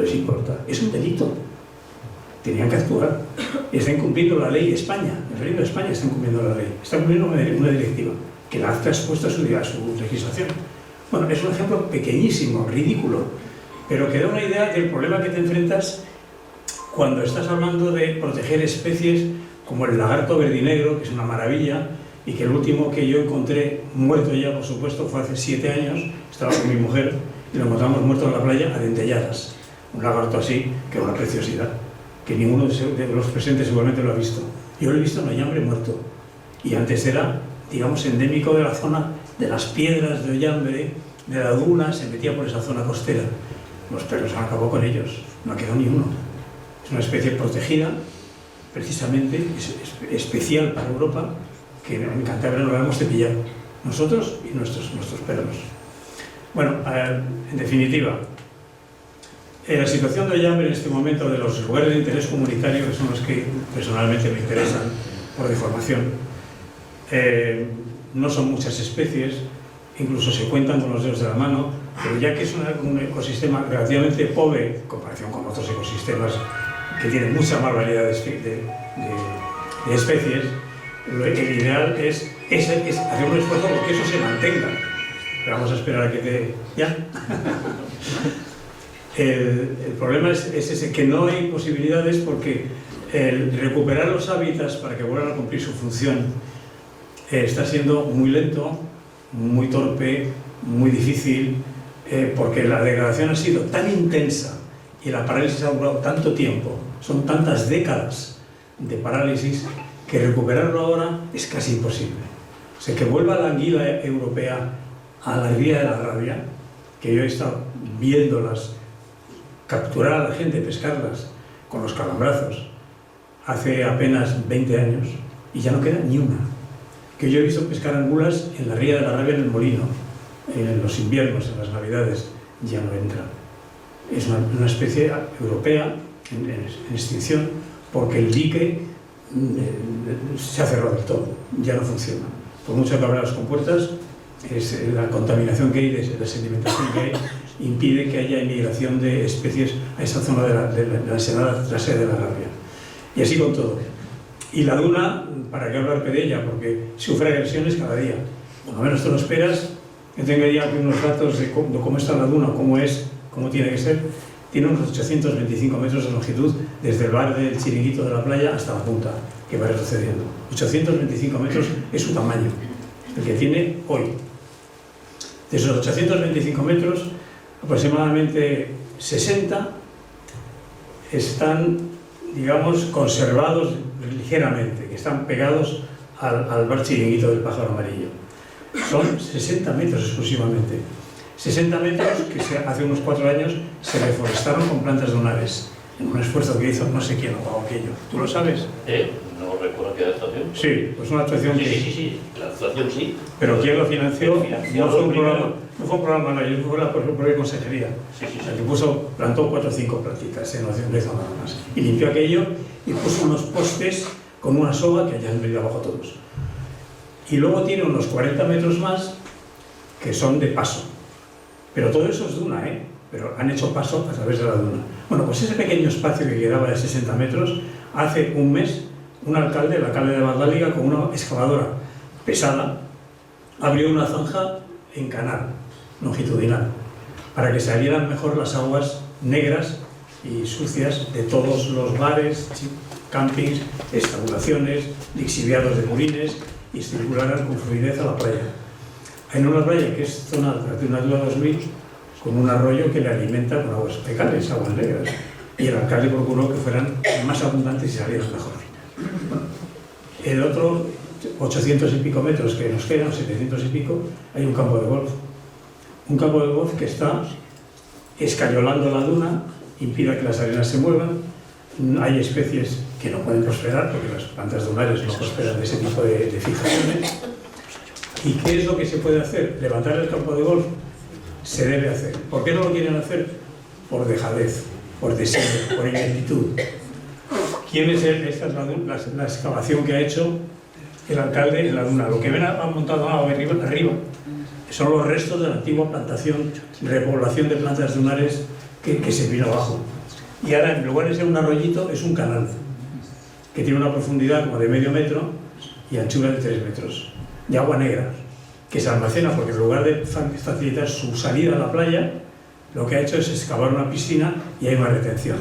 Les importa. Es un delito. Tenían que actuar. Y están incumpliendo la ley de España. El Reino de España está incumpliendo la ley. Está cumpliendo una directiva que la ha traspuesto a su legislación. Bueno, es un ejemplo pequeñísimo, ridículo, pero que da una idea del problema que te enfrentas cuando estás hablando de proteger especies como el lagarto verdinegro, que es una maravilla, y que el último que yo encontré, muerto ya por supuesto, fue hace 7 años, estaba con mi mujer y lo encontramos muerto en la playa a dentelladas. Un lagarto así, que es una preciosidad, que ninguno de los presentes seguramente lo ha visto. Yo lo he visto en Ollambre muerto, y antes era, digamos, endémico de la zona de las piedras de Ollambre, de la duna, se metía por esa zona costera. Los perros han acabado con ellos, no ha quedado ni uno. Es una especie protegida, precisamente especial para Europa, que en Cantabria no la hemos cepillado, nosotros y nuestros perros. Bueno, en definitiva, la situación de Ollambra en este momento, de los lugares de interés comunitario, que son los que personalmente me interesan por deformación, no son muchas especies, incluso se cuentan con los dedos de la mano, pero ya que es un ecosistema relativamente pobre en comparación con otros ecosistemas que tienen mucha más variedad de especies, el ideal es hacer un esfuerzo porque eso se mantenga. Pero vamos a esperar a que te... ¿Ya? El problema es ese, que no hay posibilidades porque el recuperar los hábitats para que vuelvan a cumplir su función está siendo muy lento, muy torpe, muy difícil, porque la degradación ha sido tan intensa y la parálisis ha durado tanto tiempo, son tantas décadas de parálisis, que recuperarlo ahora es casi imposible. O sea, que vuelva la anguila europea a la ría de la rabia, que yo he estado viéndolas capturar a la gente, pescarlas con los calambrazos hace apenas 20 años y ya no queda ni una. Que yo he visto pescar angulas en la ría de la rabia en el molino, en los inviernos, en las navidades, ya no entra. Es una especie europea en extinción porque el dique se ha cerrado del todo, ya no funciona. Por mucho que abra las compuertas, la contaminación que hay, la sedimentación que hay, impide que haya emigración de especies a esa zona de la ensenada trasera de la rabia. Y así con todo. Y la duna, ¿para qué hablar de ella? Porque sufre agresiones cada día. Cuando menos te lo esperas, yo tengo ya unos datos de cómo está la duna, cómo es, cómo tiene que ser. Tiene unos 825 metros de longitud desde el bar del chiringuito de la playa hasta la punta, que va retrocediendo. 825 metros es su tamaño, el que tiene hoy. De esos 825 metros, aproximadamente 60 están, digamos, conservados ligeramente, que están pegados al bar chiringuito del pájaro amarillo. Son 60 metros exclusivamente. 60 metros que hace unos 4 años se reforestaron con plantas dunares, en un esfuerzo que hizo no sé quién o aquello. ¿Tú lo sabes? No recuerdo qué actuación. Sí, pues una actuación que... Sí, la actuación sí. Pero ¿quién lo financió? No fue un programa, no, fue la propia consejería. La que plantó 4 o 5 plantitas, no hizo nada más. Y limpió aquello y puso unos postes con una soga que ya han venido abajo todos. Y luego tiene unos 40 metros más que son de paso. Pero todo eso es duna, pero han hecho paso a través de la duna. Bueno, pues ese pequeño espacio que quedaba de 60 metros, hace un mes, el alcalde de Valdáliga, con una excavadora pesada, abrió una zanja en canal, longitudinal, para que salieran mejor las aguas negras y sucias de todos los bares, campings, estabulaciones, lixiviados de purines, y circularan con fluidez a la playa. En una playa que es zona de Natura 2000, con un arroyo que le alimenta con aguas fecales, aguas negras. Y el alcalde procuró que fueran más abundantes y salieran mejor. El otro, 800 y pico metros que nos quedan, 700 y pico, hay un campo de golf. Un campo de golf que está escayolando la duna, impide que las arenas se muevan. Hay especies que no pueden prosperar porque las plantas dunares no prosperan de ese tipo de fijaciones. ¿Y qué es lo que se puede hacer? Levantar el campo de golf se debe hacer. ¿Por qué no lo quieren hacer? Por dejadez, por deseo, por ineptitud. ¿Quién es él? Esta es la excavación que ha hecho el alcalde en la duna. Lo que ven han montado arriba son los restos de la antigua plantación, repoblación de plantas dunares que se vino abajo. Y ahora, en lugar de ser un arroyito, es un canal que tiene una profundidad como de medio metro y anchura de 3 metros. De agua negra, que se almacena porque en lugar de facilitar su salida a la playa, lo que ha hecho es excavar una piscina y hay una retención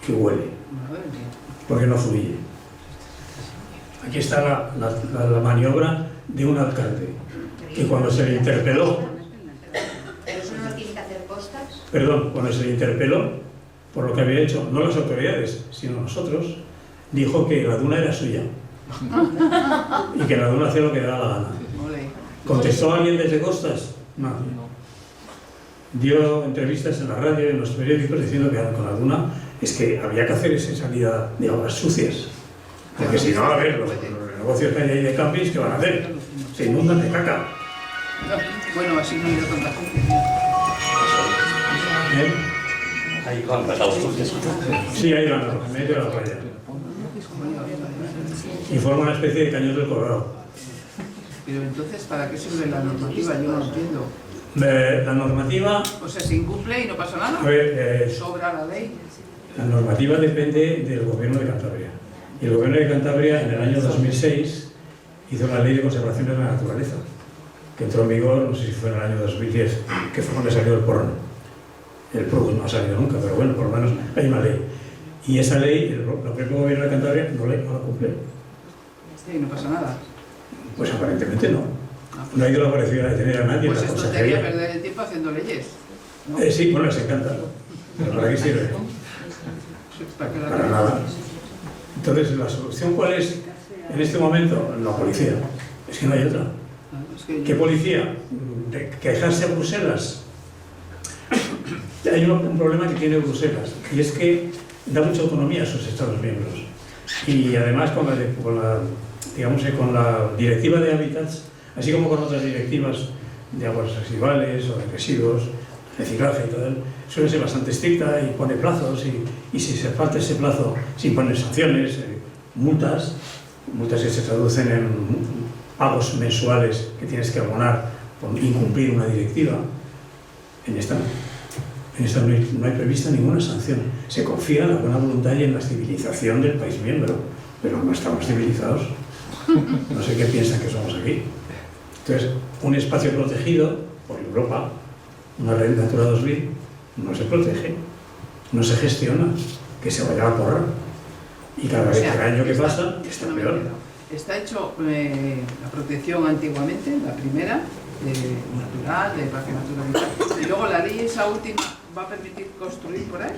que huele, porque no fluye. Aquí está la maniobra de un alcalde, que cuando se le interpeló... ¿Pero eso no lo tiene que hacer Costas? Perdón, cuando se le interpeló por lo que había hecho, no las autoridades, sino nosotros, dijo que la duna era suya. Y que la duna hacía lo que le daba la gana. ¿Contestó alguien desde Costas? No. Dio entrevistas en la radio y en los periódicos diciendo que con la duna es que había que hacer esa salida de aguas sucias. Porque si no, a ver, los negocios que hay ahí de campings, ¿qué van a hacer? Se inundan de caca. Bueno, así no ha ido tanta gente. ¿Eh? Ahí van pasados coches. Sí, ahí van, en medio de la playa. Y forma una especie de cañón del Colorado. Pero entonces, ¿para qué sirve la normativa? Yo no entiendo. La normativa, O sea, se incumple y no pasa nada. a ver, Sobra la ley. la normativa depende del gobierno de Cantabria. Y el gobierno de Cantabria, en el año 2006, hizo la ley de conservación de la naturaleza, que entró en vigor, no sé si fue en el año 2010, que fue cuando salió el porno. El PRU no ha salido nunca, pero bueno, por lo menos hay una ley. Y esa ley, el propio gobierno de Cantabria no la cumple. Sí, no pasa nada. Pues aparentemente no. Ah, No ha ido la policía a detener a nadie en Pues la es tontería consejería. perder el tiempo haciendo leyes. ¿No? Sí, bueno, les encanta. Pero ¿para qué sirve? Para que la Para nada. Entonces, ¿la solución cuál es en este momento? La policía. Es que no hay otra. Es que ¿Qué policía? ¿De quejarse a Bruselas? Hay un problema que tiene Bruselas, y es que da mucha autonomía a sus Estados miembros. Y además con la directiva de hábitats, así como con otras directivas de aguas residuales o de residuos, reciclaje y tal, suele ser bastante estricta y pone plazos, y si se falta ese plazo, se imponen sanciones, multas que se traducen en pagos mensuales que tienes que abonar por incumplir una directiva. En esta no hay prevista ninguna sanción. Se confía en la buena voluntad y en la civilización del país miembro, pero no estamos civilizados. No sé qué piensan que somos aquí. Entonces, un espacio protegido por Europa, una red Natura 2000, no se protege, no se gestiona, que se vaya a porrar. Y cada vez, cada año que pasa, está peor. está hecho la protección antiguamente, la primera, natural, de parque natural y tal. Y luego la ley esa última va a permitir construir por ahí.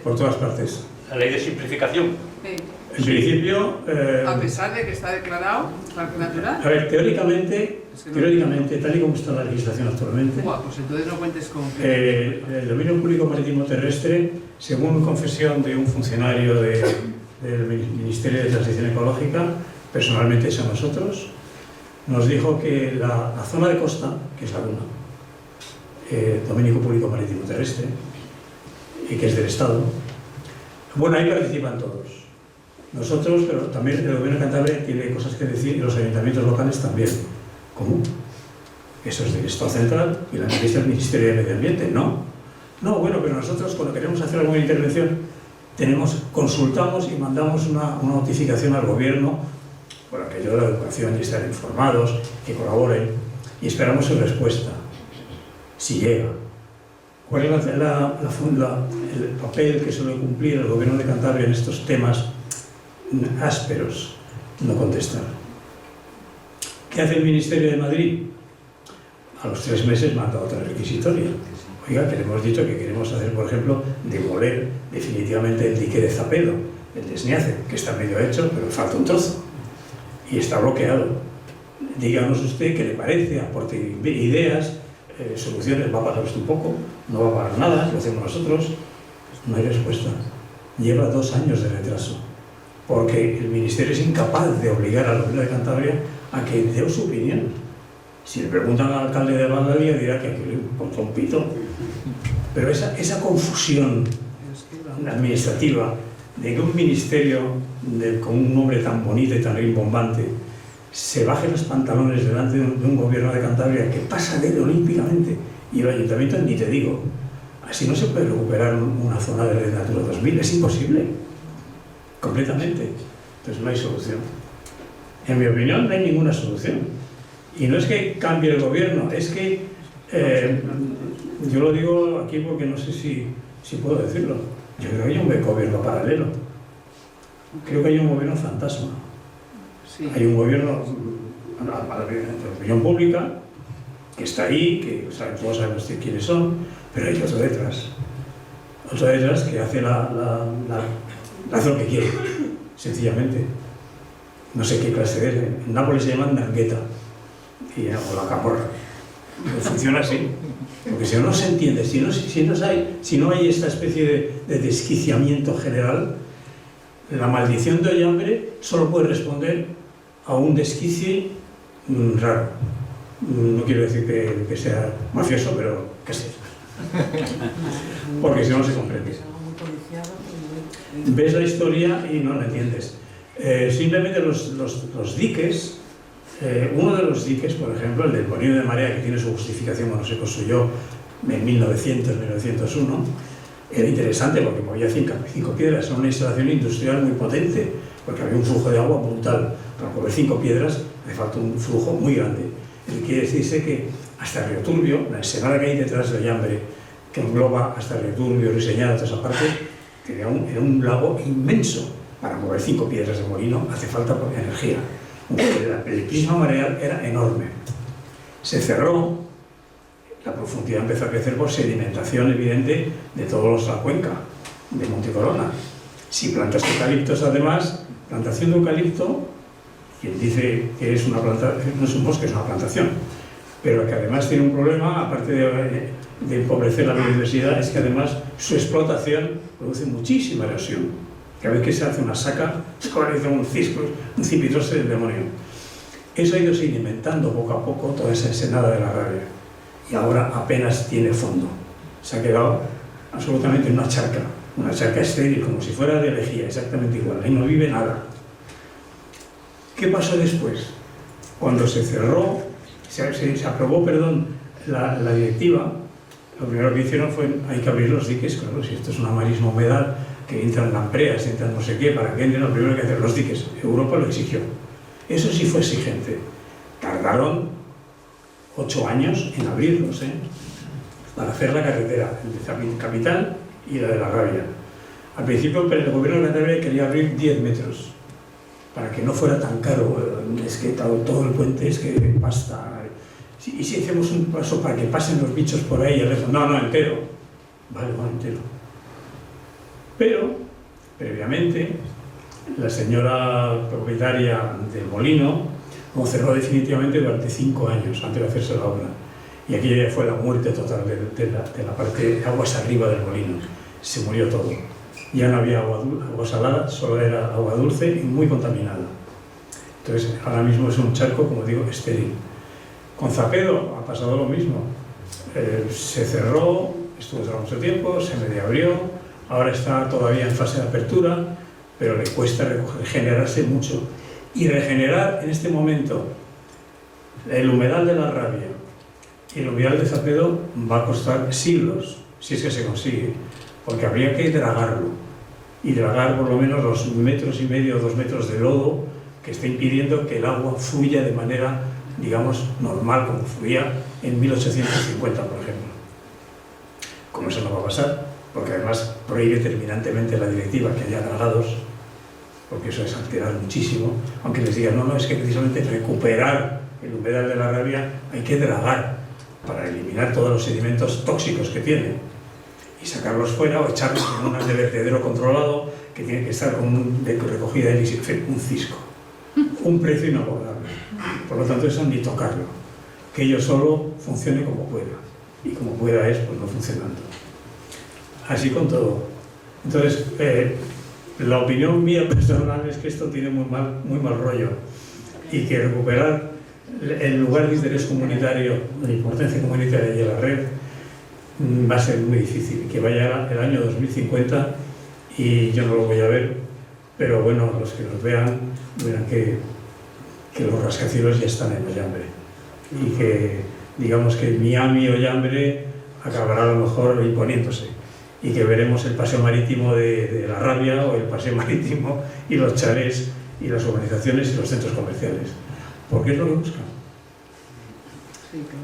Por todas partes. La ley de simplificación. Sí. En principio, A pesar de que está declarado parque natural. a ver, teóricamente, tal y como está la legislación actualmente, Buah, pues entonces no cuentes con que... el dominio público marítimo terrestre, según confesión de un funcionario del Ministerio de Transición Ecológica, personalmente es a nosotros, nos dijo que la zona de costa, que es la Luna, dominio público marítimo terrestre, y que es del Estado, bueno, ahí participan todos. Nosotros, pero también el Gobierno de Cantabria tiene cosas que decir y los ayuntamientos locales también. ¿Cómo? Eso es del Estado central y la ministra del Ministerio de Medio Ambiente. No, bueno, pero nosotros cuando queremos hacer alguna intervención consultamos y mandamos una notificación al Gobierno por aquello de la educación y estar informados, que colaboren, y esperamos su respuesta, si llega. ¿Cuál es el papel que suele cumplir el Gobierno de Cantabria en estos temas ásperos? No contestar. ¿Qué hace el Ministerio de Madrid? A los 3 meses manda otra requisitoria. Oiga, que le hemos dicho que queremos hacer, por ejemplo, demoler definitivamente el dique de Zapedo, el desniace, que está medio hecho, pero falta un trozo. Y está bloqueado. Díganos usted qué le parece, aporte ideas, soluciones. ¿Va a pagar usted un poco? ¿No va a pagar nada? ¿Lo hacemos nosotros? No hay respuesta. Lleva 2 años de retraso, porque el Ministerio es incapaz de obligar al Gobierno de Cantabria a que dé su opinión. Si le preguntan al alcalde de Valladolid, dirá que aquí le importa un pito. Pero esa confusión administrativa de que un ministerio con un nombre tan bonito y tan rimbombante se baje los pantalones delante de un Gobierno de Cantabria que pasa de él olímpicamente, y el ayuntamiento ni te digo, así no se puede recuperar una zona de Red Natura 2000, es imposible, completamente. Entonces no hay solución. En mi opinión no hay ninguna solución. Y no es que cambie el gobierno, es que, yo lo digo aquí porque no sé si puedo decirlo, yo creo que hay un gobierno paralelo, creo que hay un gobierno fantasma. Sí. Hay un gobierno de opinión pública que está ahí, que todos sabemos quiénes son, pero hay otro detrás que hace hace lo que quiere, sencillamente. No sé qué clase de... En Nápoles se llaman Nangueta, o la camorra. Funciona así. Porque si no se entiende, si no hay esta especie de desquiciamiento general, la maldición de Ollambre solo puede responder a un desquicie raro. No quiero decir que sea mafioso, pero casi. Porque si no, no se comprende. Ves la historia y no la entiendes. Simplemente los diques, uno de los diques, por ejemplo, el del Molino de Marea, que tiene su justificación cuando se construyó en 1900-1901, era interesante porque movía 5 piedras, era una instalación industrial muy potente, porque había un flujo de agua brutal. Para mover 5 piedras hace falta un flujo muy grande. Quiere decirse que hasta Río Turbio, la ensenada que hay detrás de Ollambre, que engloba hasta Río Turbio, Riseñada, toda esa parte, era un lago inmenso. Para mover 5 piedras de molino hace falta energía. El prisma mareal era enorme. Se cerró, la profundidad empezó a crecer por sedimentación evidente de toda la cuenca de Monte Corona. Si plantas eucaliptos, además, plantación de eucalipto, quien dice que es una planta, no es un bosque, es una plantación, pero que además tiene un problema, aparte de empobrecer la biodiversidad, es que además su explotación produce muchísima erosión. Cada vez que se hace una saca, se realiza un cipitose del demonio. Eso ha ido sedimentando poco a poco toda esa ensenada de la Rabia, y ahora apenas tiene fondo. Se ha quedado absolutamente en una charca estéril, como si fuera de lejía, exactamente igual, ahí no vive nada. ¿Qué pasó después? Cuando se cerró, se aprobó, la directiva, lo primero que hicieron fue, hay que abrir los diques, claro, si esto es una marisma humedal, que entran lampreas, entran no sé qué, para que entren, lo primero que hacer los diques. Europa lo exigió. Eso sí fue exigente. Tardaron 8 años en abrirlos, para hacer la carretera, el capital y la de la Rabia. Al principio el gobierno de Cantabria quería abrir 10 metros, para que no fuera tan caro. Es que todo el puente es que pasta. Y si hacemos un paso para que pasen los bichos por ahí, el resto, no, entero. Vale, entero. Pero, previamente, la señora propietaria del molino lo cerró definitivamente durante 5 años antes de hacerse la obra. Y aquí ya fue la muerte total de la parte de aguas arriba del molino. Se murió todo. Ya no había agua salada, solo era agua dulce y muy contaminada. Entonces, ahora mismo es un charco, como digo, estéril. Con Zapedo ha pasado lo mismo. Se cerró, estuvo cerrado mucho tiempo, se medio abrió, ahora está todavía en fase de apertura, pero le cuesta regenerarse mucho. Y regenerar en este momento el humedal de la Rabia y el humedal de Zapedo va a costar siglos, si es que se consigue, porque habría que dragarlo. Y dragar por lo menos 2,5 metros o 2 metros de lodo que está impidiendo que el agua fluya de manera, digamos, normal, como fluía en 1850, por ejemplo. Como eso no va a pasar, porque además prohíbe terminantemente la directiva que haya dragados, porque eso es alterar muchísimo, aunque les digan, no, es que precisamente recuperar el humedal de la Rabia hay que dragar para eliminar todos los sedimentos tóxicos que tiene y sacarlos fuera o echarlos en un de vertedero controlado que tiene que estar con de recogida de un cisco, un precio inabordable. Por lo tanto, eso ni tocarlo, que ello solo funcione como pueda, y como pueda es, pues no funcionando. Así con todo. Entonces, la opinión mía personal es que esto tiene muy mal rollo, y que recuperar el lugar de interés comunitario, la importancia comunitaria de la red, va a ser muy difícil, que vaya el año 2050 y yo no lo voy a ver, pero bueno, los que nos vean verán que los rascacielos ya están en Ollambre y que digamos que Miami Ollambre acabará a lo mejor imponiéndose y que veremos el paseo marítimo de la Rabia o el paseo marítimo y los chalés y las urbanizaciones y los centros comerciales. ¿Por qué es lo que buscan?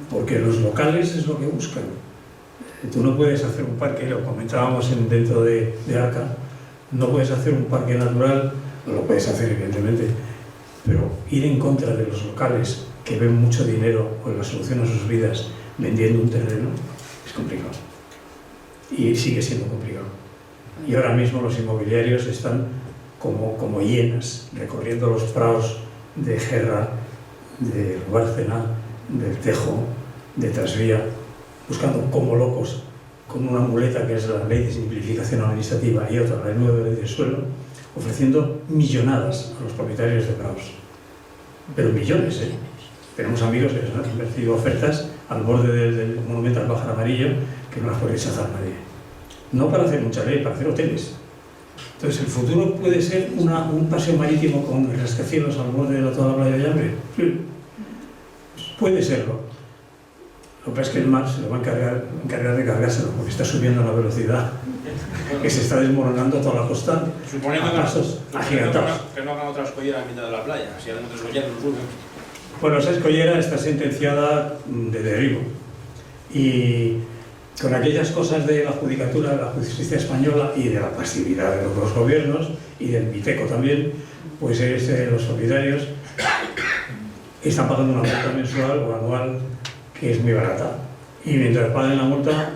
Porque los locales es lo que buscan. Tú no puedes hacer un parque, lo comentábamos dentro de Arca, no puedes hacer un parque natural, no lo puedes hacer evidentemente, pero ir en contra de los locales que ven mucho dinero o la solución a sus vidas vendiendo un terreno es complicado. Y sigue siendo complicado. Y ahora mismo los inmobiliarios están como hienas, recorriendo los prados de Gerra, de Bárcena, del Tejo, de Trasvía, buscando como locos, con una muleta que es la ley de simplificación administrativa y otra, la nueva ley del suelo, ofreciendo millonadas a los propietarios de prados. Pero millones, ¿eh? Tenemos amigos que han recibido ofertas al borde del monumento al pájaro amarillo que no las puede rechazar nadie. No para hacer un chalet, para hacer hoteles. Entonces, ¿el futuro puede ser un paseo marítimo con rascacielos al borde de toda la playa de Llambre? Sí. Puede serlo. Lo que pasa es que el mar se lo va a encargar de cargárselo, porque está subiendo la velocidad, que se está desmoronando toda la costa a pasos agigantados. Que no hagan otra escollera en mitad de la playa, si hagan otras escolleras, no suben. Bueno, esa escollera está sentenciada de derribo. Y con aquellas cosas de la judicatura, de la justicia española y de la pasividad de los gobiernos, y del Biteco también, pues los propietarios están pagando una multa mensual o anual que es muy barata. Y mientras paguen la multa,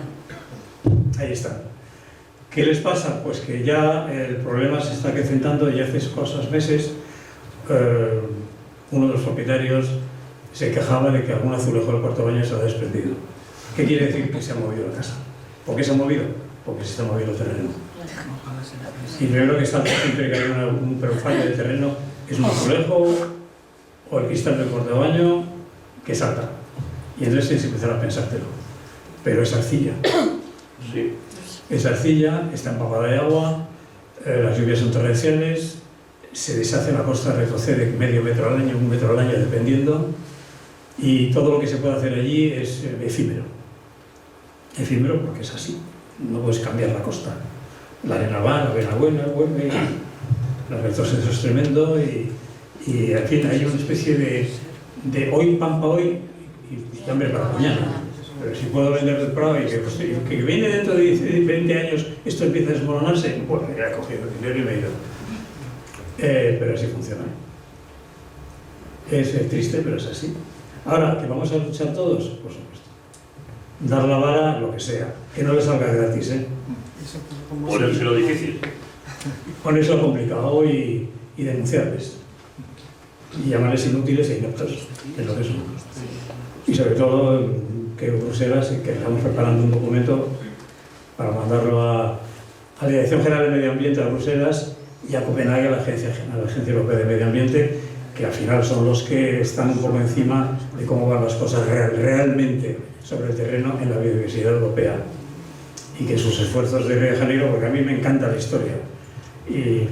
ahí están. ¿Qué les pasa? Pues que ya el problema se está acrecentando y hace cosas meses uno de los propietarios se quejaba de que algún azulejo del cuarto baño se ha desprendido. ¿Qué quiere decir? Que se ha movido la casa. ¿Por qué se ha movido? Porque se está moviendo el terreno. Y primero que salta siempre que hay un fallo de terreno es un azulejo o el cristal del cuarto baño que salta. Y entonces tienes que empezar a pensártelo. Pero es arcilla. Sí. Es arcilla, está empapada de agua, las lluvias son torrenciales, se deshace la costa, retrocede medio metro al año, 1 metro al año, dependiendo, y todo lo que se puede hacer allí es efímero. Efímero porque es así, no puedes cambiar la costa. La arena va, la arena vuelve, el retroceso es tremendo, y al fin hay una especie de hoy pan para hoy y hambre para mañana. Pero si puedo vender el Prado y que viene dentro de 20 años esto empieza a desmoronarse, bueno, ya he cogido el dinero y me he ido. Pero así funciona. Es triste, pero es así. Ahora, ¿que vamos a luchar todos? Por supuesto. Dar la vara, lo que sea. Que no le salga gratis, ¿eh? Ponérselo difícil. Ponérselo complicado y denunciarles. Y llamarles inútiles e ineptos, que es lo que son. Y sobre todo que Bruselas, que estamos preparando un documento para mandarlo a la Dirección General de Medio Ambiente a Bruselas y a Copenhague, a la Agencia Europea de Medio Ambiente, que al final son los que están un poco encima de cómo van las cosas realmente sobre el terreno en la biodiversidad europea. Y que sus esfuerzos de Río de Janeiro, porque a mí me encanta la historia. Y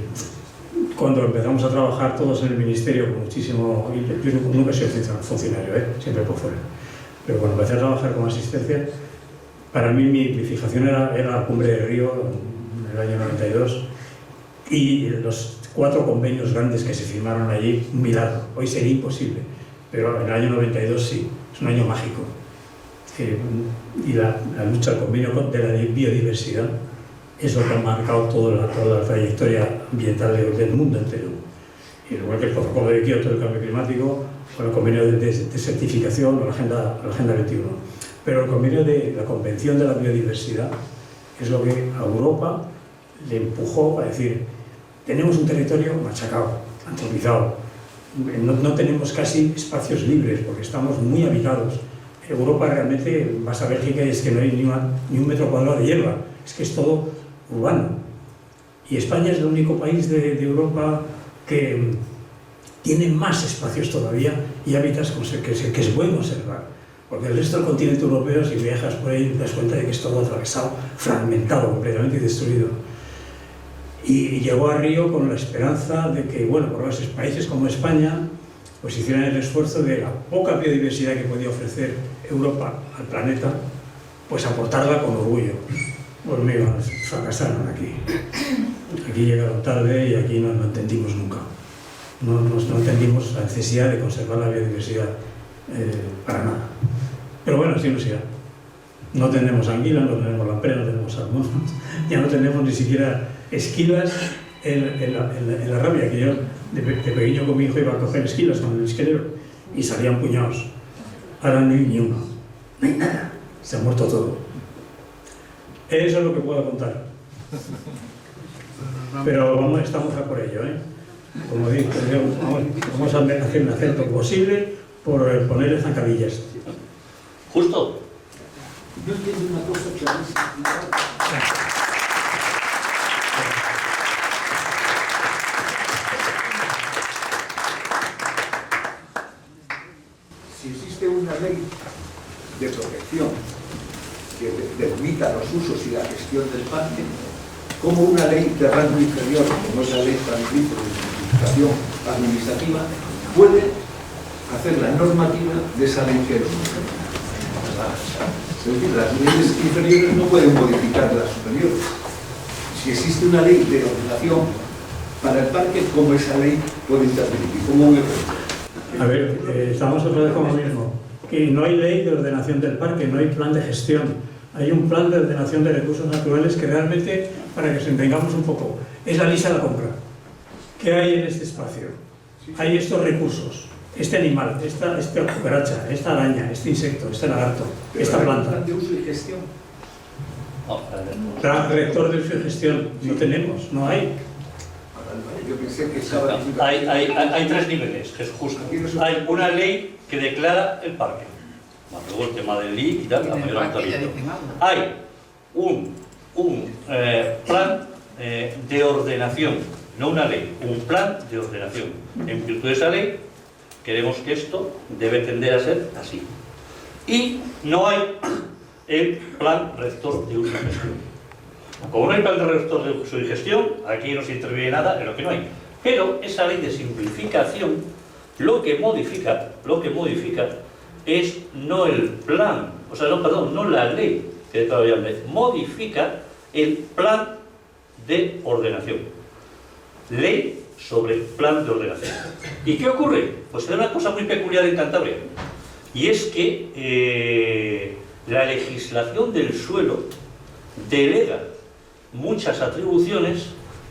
cuando empezamos a trabajar todos en el ministerio, con muchísimo... Yo nunca he sido funcionario, siempre por fuera. Pero cuando empecé a trabajar como asistencia, para mí mi fijación era la Cumbre de Río en el año 92 y los 4 convenios grandes que se firmaron allí, un milagro. Hoy sería imposible, pero en el año 92 sí, es un año mágico. Y la lucha, el convenio de la biodiversidad es lo que ha marcado toda la trayectoria ambiental del mundo entero. Y igual que el protocolo de Kioto del cambio climático, o el convenio de certificación o la Agenda 21. Pero el convenio de la Convención de la Biodiversidad es lo que a Europa le empujó a decir: tenemos un territorio machacado, antropizado, no tenemos casi espacios libres porque estamos muy habitados. Europa realmente, vas a Bélgica y es que no hay ni un metro cuadrado de hierba, es que es todo urbano. Y España es el único país de Europa que tiene más espacios todavía y hábitats que es bueno observar. Porque el resto del continente europeo, si viajas por ahí, te das cuenta de que es todo atravesado, fragmentado completamente y destruido. Y llegó a Río con la esperanza de que, bueno, por los países como España, pues hicieran el esfuerzo de la poca biodiversidad que podía ofrecer Europa al planeta, pues aportarla con orgullo. Pues mira, fracasaron aquí. Aquí llegaron tarde y aquí no entendimos nunca. No entendimos la necesidad de conservar la biodiversidad para nada. Pero bueno, así no será. No tenemos anguila, no tenemos lamprea, no tenemos salmón, ya no tenemos ni siquiera esquilas en la rabia, que yo de pequeño con mi hijo iba a coger esquilas con el esquilero y salían puñados. Ahora no hay ni uno, no hay nada, se ha muerto todo. Eso es lo que puedo contar. Pero estamos a por ello, ¿eh? Como digo, vamos a hacer lo posible por ponerle zancadillas. Justo. Yo entiendo una cosa clarísima. protección que delimita los usos y la gestión del parque, como una ley de rango inferior, como es la ley transitoria de simplificación administrativa, puede hacer la normativa de esa ley que es decir, las leyes inferiores no pueden modificar las superiores. Si existe una ley de ordenación para el parque, ¿cómo esa ley puede intervenir? ¿Cómo un efecto? A ver, estamos otra vez con lo mismo. Que no hay ley de ordenación del parque, no hay plan de gestión. Hay un plan de ordenación de recursos naturales que realmente, para que nos entendamos un poco, es la lista de la compra. ¿Qué hay en este espacio? Hay estos recursos, este animal, esta cucaracha, esta araña, este insecto, este lagarto, esta planta. ¿Plan de uso y gestión? Plan rector de uso y gestión, no tenemos, no hay. Yo pensé que estaba... Hay tres niveles, Jesús, justo. Hay una ley que declara el parque. Bueno, luego el tema del LIC y tal, la mayor actualidad. Hay un plan de ordenación, no una ley, un plan de ordenación. En virtud de esa ley, queremos que esto debe tender a ser así. Y no hay el plan rector de uso y gestión. Como no hay plan de rector de uso y gestión, aquí no se interviene nada en lo que no hay. Pero esa ley de simplificación lo que modifica es no el plan, o sea, no la ley que declara Villambre, modifica el plan de ordenación. Ley sobre plan de ordenación. ¿Y qué ocurre? Pues hay una cosa muy peculiar en Cantabria, y es que la legislación del suelo delega muchas atribuciones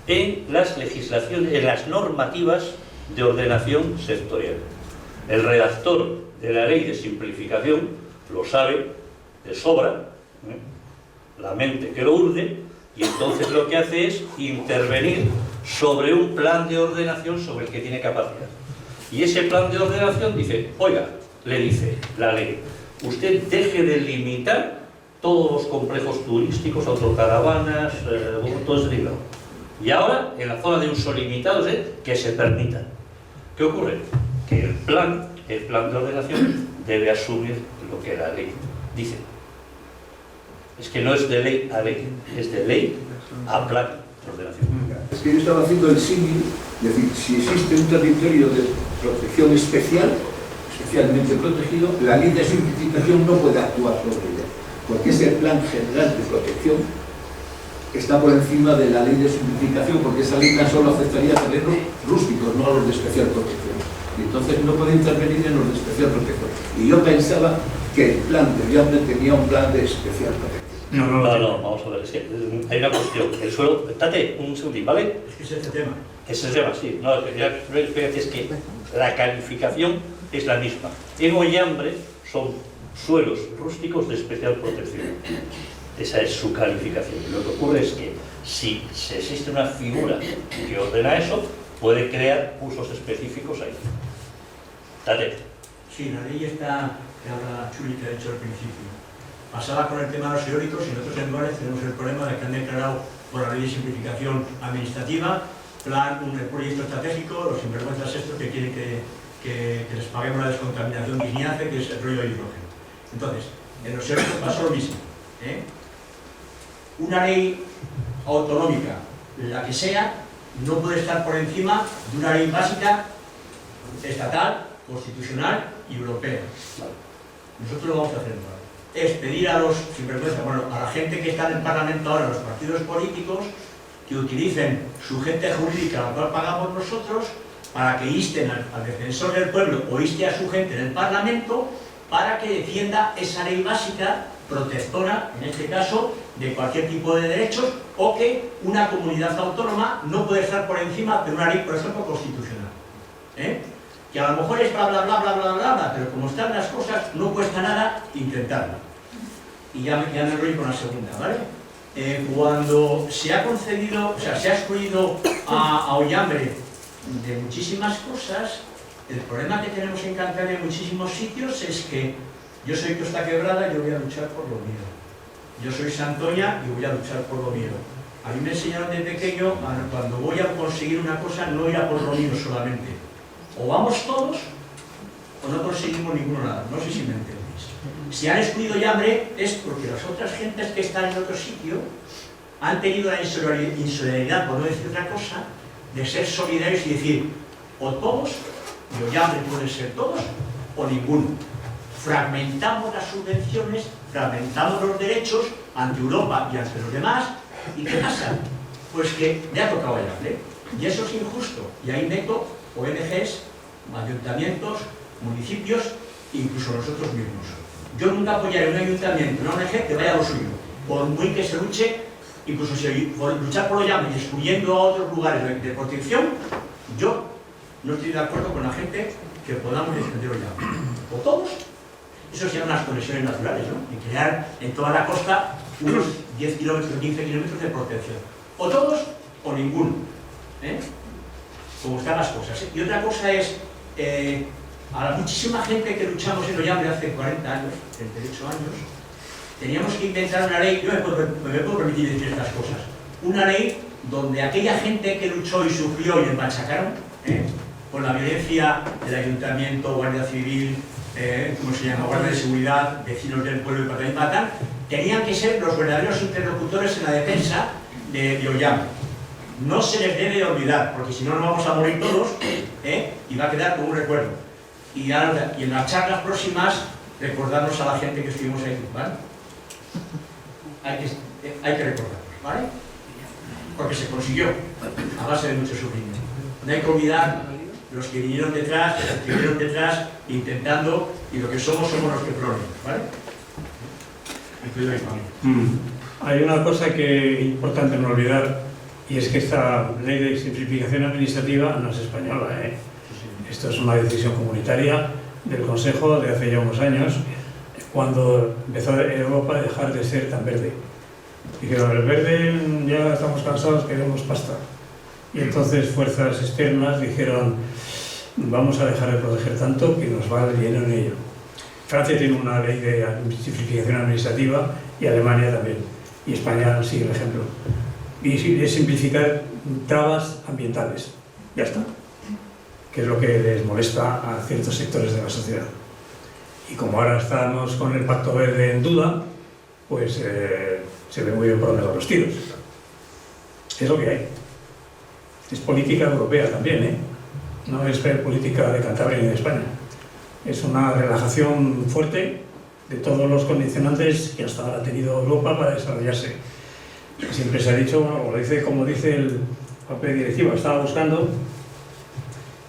en las legislaciones, en las normativas de ordenación sectorial. El redactor de la ley de simplificación lo sabe de sobra, la mente que lo urde, y entonces lo que hace es intervenir sobre un plan de ordenación sobre el que tiene capacidad. Y ese plan de ordenación dice, oiga, le dice la ley, usted deje de limitar todos los complejos turísticos, autocaravanas, todo ese librado. Y ahora, en la zona de uso limitado, es que se permitan. ¿Qué ocurre? Que el plan de ordenación debe asumir lo que la ley dice. Es que no es de ley a ley, es de ley a plan de ordenación. Es que yo estaba haciendo el símil, es decir, si existe un territorio de protección especial, especialmente protegido, la ley de simplificación no puede actuar sobre ella, porque ese plan general de protección está por encima de la ley de simplificación, porque esa ley tan solo afectaría a terrenos rústicos, no a los de especial protección. Y entonces no puede intervenir en los de especial protección. Y yo pensaba que el plan de Villambre tenía un plan de especial protección. No, vamos a ver, es que hay una cuestión. El suelo, estate un segundín, ¿vale? Es que ese es el tema. Ese es el tema, sí. No, es que la calificación es la misma. En Villambre son suelos rústicos de especial protección. Esa es su calificación. Lo que ocurre es que si existe una figura que ordena eso, puede crear usos específicos ahí. Date. Sí, la ley está, que habla Chuli, que ha dicho al principio, basada con el tema de los eólicos, y en otros lugares tenemos el problema de que han declarado por la ley de simplificación administrativa un proyecto estratégico, los sinvergüenzas estos que quieren que les paguemos la descontaminación que INIACE, que es el rollo de hidrógeno. Entonces, en los eólicos pasa lo mismo. Una ley autonómica, la que sea, no puede estar por encima de una ley básica estatal, constitucional y europea. Nosotros lo vamos a hacer ahora. Es pedir a los sinvergüenzas, bueno, a la gente que está en el Parlamento ahora, los partidos políticos, que utilicen su gente jurídica, a la cual pagamos nosotros, para que insten al defensor del pueblo o inste a su gente en el Parlamento para que defienda esa ley básica protectora, en este caso, de cualquier tipo de derechos, o que una comunidad autónoma no puede estar por encima de una ley, por ejemplo, constitucional. Que a lo mejor es bla bla bla bla bla bla bla, pero como están las cosas, no cuesta nada intentarlo. Y ya me voy con la segunda, ¿vale? Cuando se ha concedido, o sea, se ha excluido a Villambre de muchísimas cosas, el problema que tenemos en Cantabria en muchísimos sitios es que yo soy Costa Quebrada y yo voy a luchar por lo mío. Yo soy Santoña y voy a luchar por lo mío. A mí me enseñaron de pequeño, cuando voy a conseguir una cosa, no ir a por lo mío solamente. O vamos todos, o no conseguimos ninguno nada. No sé si me entendéis. Si han excluido Yambre es porque las otras gentes que están en otro sitio han tenido la insolidaridad, por no decir otra cosa, de ser solidarios y decir, o todos, y Oyambre pueden ser todos, o ninguno. Fragmentamos las subvenciones, fragmentamos los derechos ante Europa y ante los demás, ¿y qué pasa? Pues que ya ha tocado Oyambre, y eso es injusto, y ahí meto ONGs, ayuntamientos, municipios, incluso nosotros mismos. Yo nunca apoyaré un ayuntamiento, una ONG que vaya a lo suyo, por muy que se luche, incluso si por luchar por Oyambre y excluyendo a otros lugares de protección, yo no estoy de acuerdo con la gente que podamos defender Oyambre. O todos, eso se llaman las conexiones naturales, ¿no? Y crear en toda la costa unos 10 kilómetros, 15 kilómetros de protección. O todos o ninguno, ¿eh? Como están las cosas, ¿eh? Y otra cosa es, a la muchísima gente que luchamos en Oyambre hace 40 años, 38 años, teníamos que inventar una ley, yo me puedo permitir decir estas cosas, una ley donde aquella gente que luchó y sufrió y embachacaron, con la violencia del ayuntamiento, guardia civil, ¿cómo se llama? Guardia de seguridad, vecinos del pueblo y patan y matan, tenían que ser los verdaderos interlocutores en la defensa de Oyambre. No se les debe olvidar, porque si no nos vamos a morir todos, y va a quedar como un recuerdo. Y en las charlas próximas, recordarnos a la gente que estuvimos ahí, ¿vale? Hay que recordarnos, ¿vale? Porque se consiguió a base de mucho sufrimiento. No hay que olvidar los que vinieron detrás, los que vinieron detrás, intentando, y lo que somos los que pronen, ¿vale? Incluido mi familia. Hay una cosa que es importante no olvidar, y es que esta ley de simplificación administrativa no es española, ¿eh? Esto es una decisión comunitaria del Consejo de hace ya unos años, cuando empezó Europa a dejar de ser tan verde. Dijeron, el verde ya estamos cansados, queremos pasta. Y entonces fuerzas externas dijeron, vamos a dejar de proteger tanto que nos va el dinero en ello. Francia tiene una ley de simplificación administrativa y Alemania también. Y España sigue el ejemplo. Y es simplificar trabas ambientales. Ya está. Que es lo que les molesta a ciertos sectores de la sociedad. Y como ahora estamos con el Pacto Verde en duda, pues se ve muy bien por dónde van los tiros. Es lo que hay. Es política europea también, ¿eh? No es política de Cantabria ni de España. Es una relajación fuerte de todos los condicionantes que hasta ahora ha tenido Europa para desarrollarse. Siempre se ha dicho, bueno, como dice el papel directivo, estaba buscando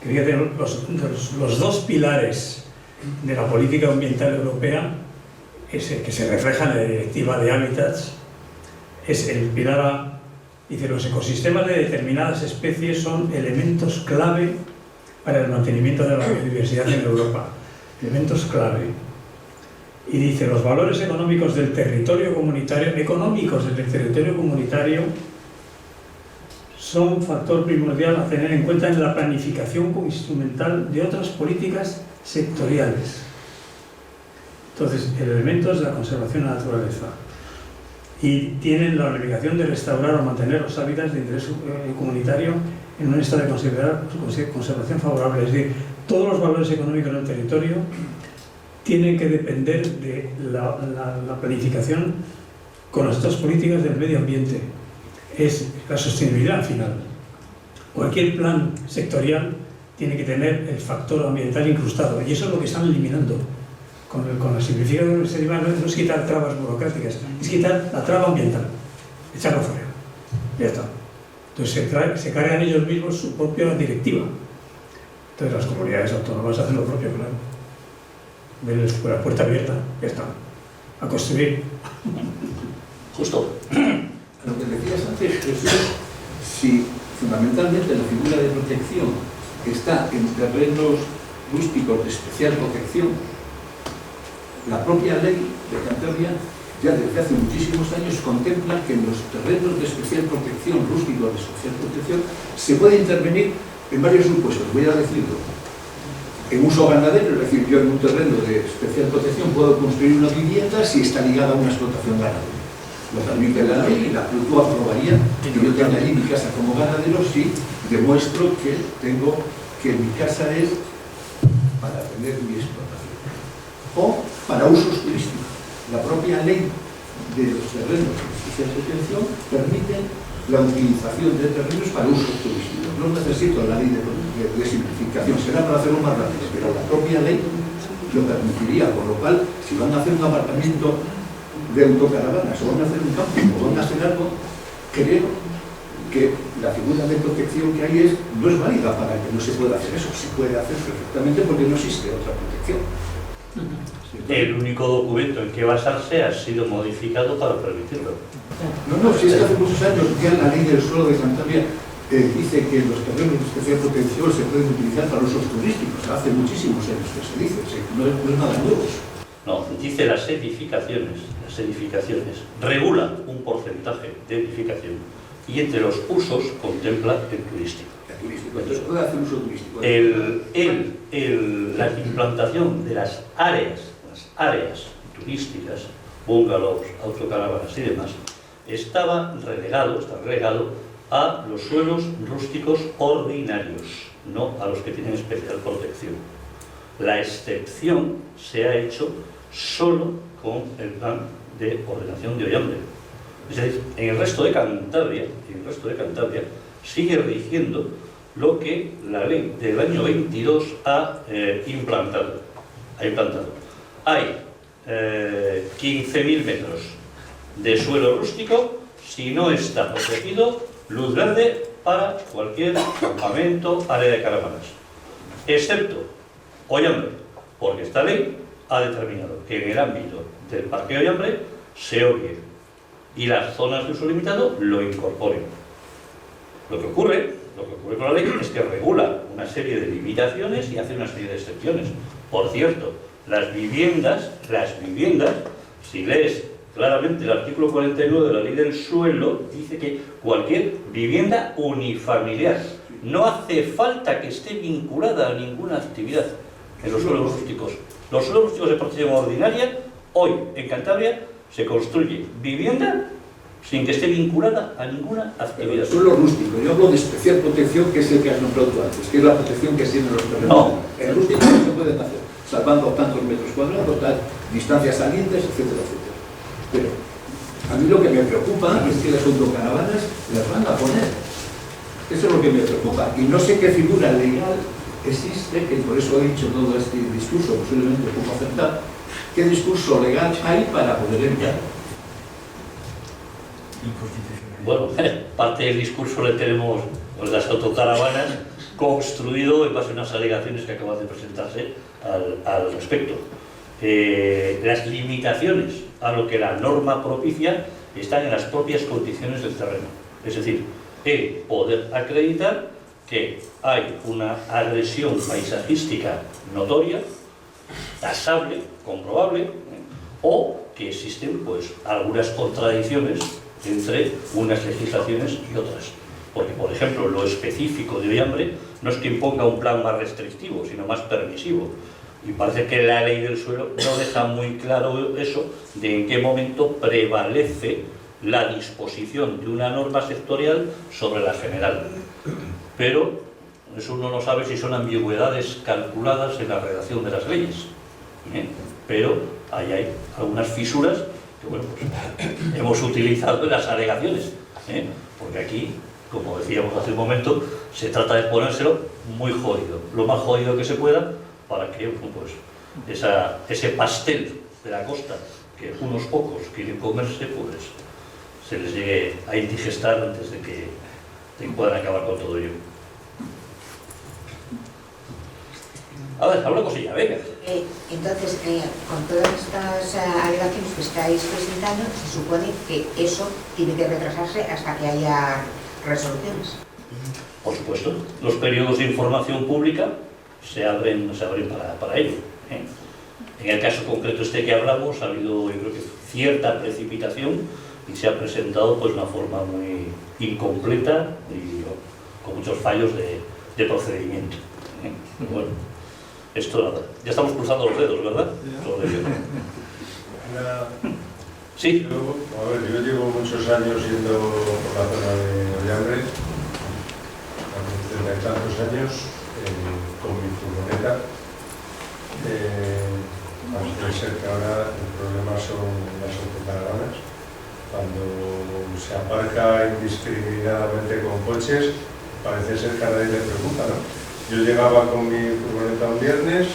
que fíjate, los dos pilares de la política ambiental europea, que se refleja en la Directiva de Hábitats, es el pilar A. Dice, los ecosistemas de determinadas especies son elementos clave para el mantenimiento de la biodiversidad en Europa. Elementos clave. Y dice, los valores económicos del territorio comunitario, son un factor primordial a tener en cuenta en la planificación como instrumental de otras políticas sectoriales. Entonces, el elemento es la conservación de la naturaleza. Y tienen la obligación de restaurar o mantener los hábitats de interés comunitario en un estado de conservación favorable. Es decir, todos los valores económicos del territorio tienen que depender de la planificación con las otras políticas del medio ambiente. Es la sostenibilidad al final. Cualquier plan sectorial tiene que tener el factor ambiental incrustado, y eso es lo que están eliminando. Con la simplificación administrativa no es quitar trabas burocráticas, es quitar la traba ambiental, echarla fuera. Ya está. Entonces se cargan ellos mismos su propia directiva. Entonces las comunidades autónomas hacen lo propio, claro. Ven la puerta abierta, ya está. A construir. Justo. Lo que decías antes, Jesús, si fundamentalmente la figura de protección está en terrenos rústicos de especial protección, la propia ley de Cantabria ya desde hace muchísimos años contempla que en los terrenos de especial protección, rústicos de especial protección, se puede intervenir en varios supuestos. Voy a decirlo. En uso ganadero, es decir, yo en un terreno de especial protección puedo construir una vivienda si está ligada a una explotación ganadera. Lo permite la ley y tú aprobaría que yo tenga allí mi casa como ganadero si demuestro que mi casa es para tener mi explotación. o para usos turísticos. La propia ley de los terrenos de especial protección permite la utilización de terrenos para usos turísticos. No necesito la ley de simplificación, será para hacerlo más rápido, pero la propia ley lo permitiría, con lo cual, si van a hacer un apartamento de autocaravanas, o van a hacer un camping, o van a hacer algo, creo que la figura de protección que hay no es válida para que no se pueda hacer eso. Se puede hacer perfectamente porque no existe otra protección. El único documento en que basarse ha sido modificado para permitirlo. No, si es que hace muchos años ya la ley del suelo de Cantabria dice que los terrenos de especial protección se pueden utilizar para usos turísticos. Hace muchísimos años que se dice, no es nada nuevo. No, dice las edificaciones regula un porcentaje de edificación y entre los usos contempla el turístico. Entonces puede hacer uso turístico. La implantación de las áreas turísticas, bungalows, autocaravanas y demás, está relegado a los suelos rústicos ordinarios, no a los que tienen especial protección. La excepción se ha hecho solo con el plan de ordenación de Oyambre. Es decir, en el resto de Cantabria sigue rigiendo lo que la ley del año 22 ha implantado. Hay 15.000 metros de suelo rústico, si no está protegido, luz verde para cualquier campamento, área de caravanas, excepto Oyambre, porque esta ley ha determinado que en el ámbito del Parque Oyambre se obvie y las zonas de uso limitado lo incorporen. Lo que ocurre con la ley es que regula una serie de limitaciones y hace una serie de excepciones. Por cierto, las viviendas, si lees claramente el artículo 49 de la ley del suelo, dice que cualquier vivienda unifamiliar no hace falta que esté vinculada a ninguna actividad en los suelos rústicos. Los suelos rústicos de protección ordinaria, hoy en Cantabria, se construye vivienda sin que esté vinculada a ninguna actividad. El suelo rústico, yo hablo de especial protección, que es el que has nombrado tú antes, que es la protección que tienen los terrenos. No. El rústico no se puede hacer, salvando tantos metros cuadrados, distancias salientes, etcétera, etcétera. Pero a mí lo que me preocupa es que las autocaravanas las van a poner. Eso es lo que me preocupa. Y no sé qué figura legal existe, que por eso he dicho todo este discurso, posiblemente poco acertado, qué discurso legal hay para poder entrar. Bueno, parte del discurso le tenemos las autocaravanas construido en base a unas alegaciones que acaban de presentarse al respecto. Las limitaciones a lo que la norma propicia están en las propias condiciones del terreno. Es decir, el poder acreditar que hay una agresión paisajística notoria, tasable, comprobable, o que existen pues algunas contradicciones entre unas legislaciones y otras. Porque, por ejemplo, lo específico de Oyambre no es que imponga un plan más restrictivo, sino más permisivo. Y parece que la ley del suelo no deja muy claro eso, de en qué momento prevalece la disposición de una norma sectorial sobre la general. Pero eso uno no sabe si son ambigüedades calculadas en la redacción de las leyes. Pero ahí hay algunas fisuras que, bueno, pues, hemos utilizado en las alegaciones. Porque aquí, como decíamos hace un momento, se trata de ponérselo muy jodido, lo más jodido que se pueda, para que pues, ese pastel de la costa que unos pocos quieren comerse, pues se les llegue a indigestar antes de que puedan acabar con todo ello. A ver, habla cosilla, venga. Entonces, con todas estas alegaciones que estáis presentando, se supone que eso tiene que retrasarse hasta que haya resoluciones. Por supuesto, los periodos de información pública se abren para ello. En el caso concreto este que hablamos, ha habido, yo creo que, cierta precipitación y se ha presentado pues, de una forma muy incompleta y con muchos fallos de procedimiento. Bueno, esto nada. Ya estamos cruzando los dedos, ¿verdad? Sí. Yo llevo muchos años yendo por la zona de Oyambre, desde tantos años, con mi furgoneta. Parece ser que ahora el problema son las autocaravanas. Cuando se aparca indiscriminadamente con coches, parece ser que a nadie le preocupa, ¿no? Yo llegaba con mi furgoneta un viernes,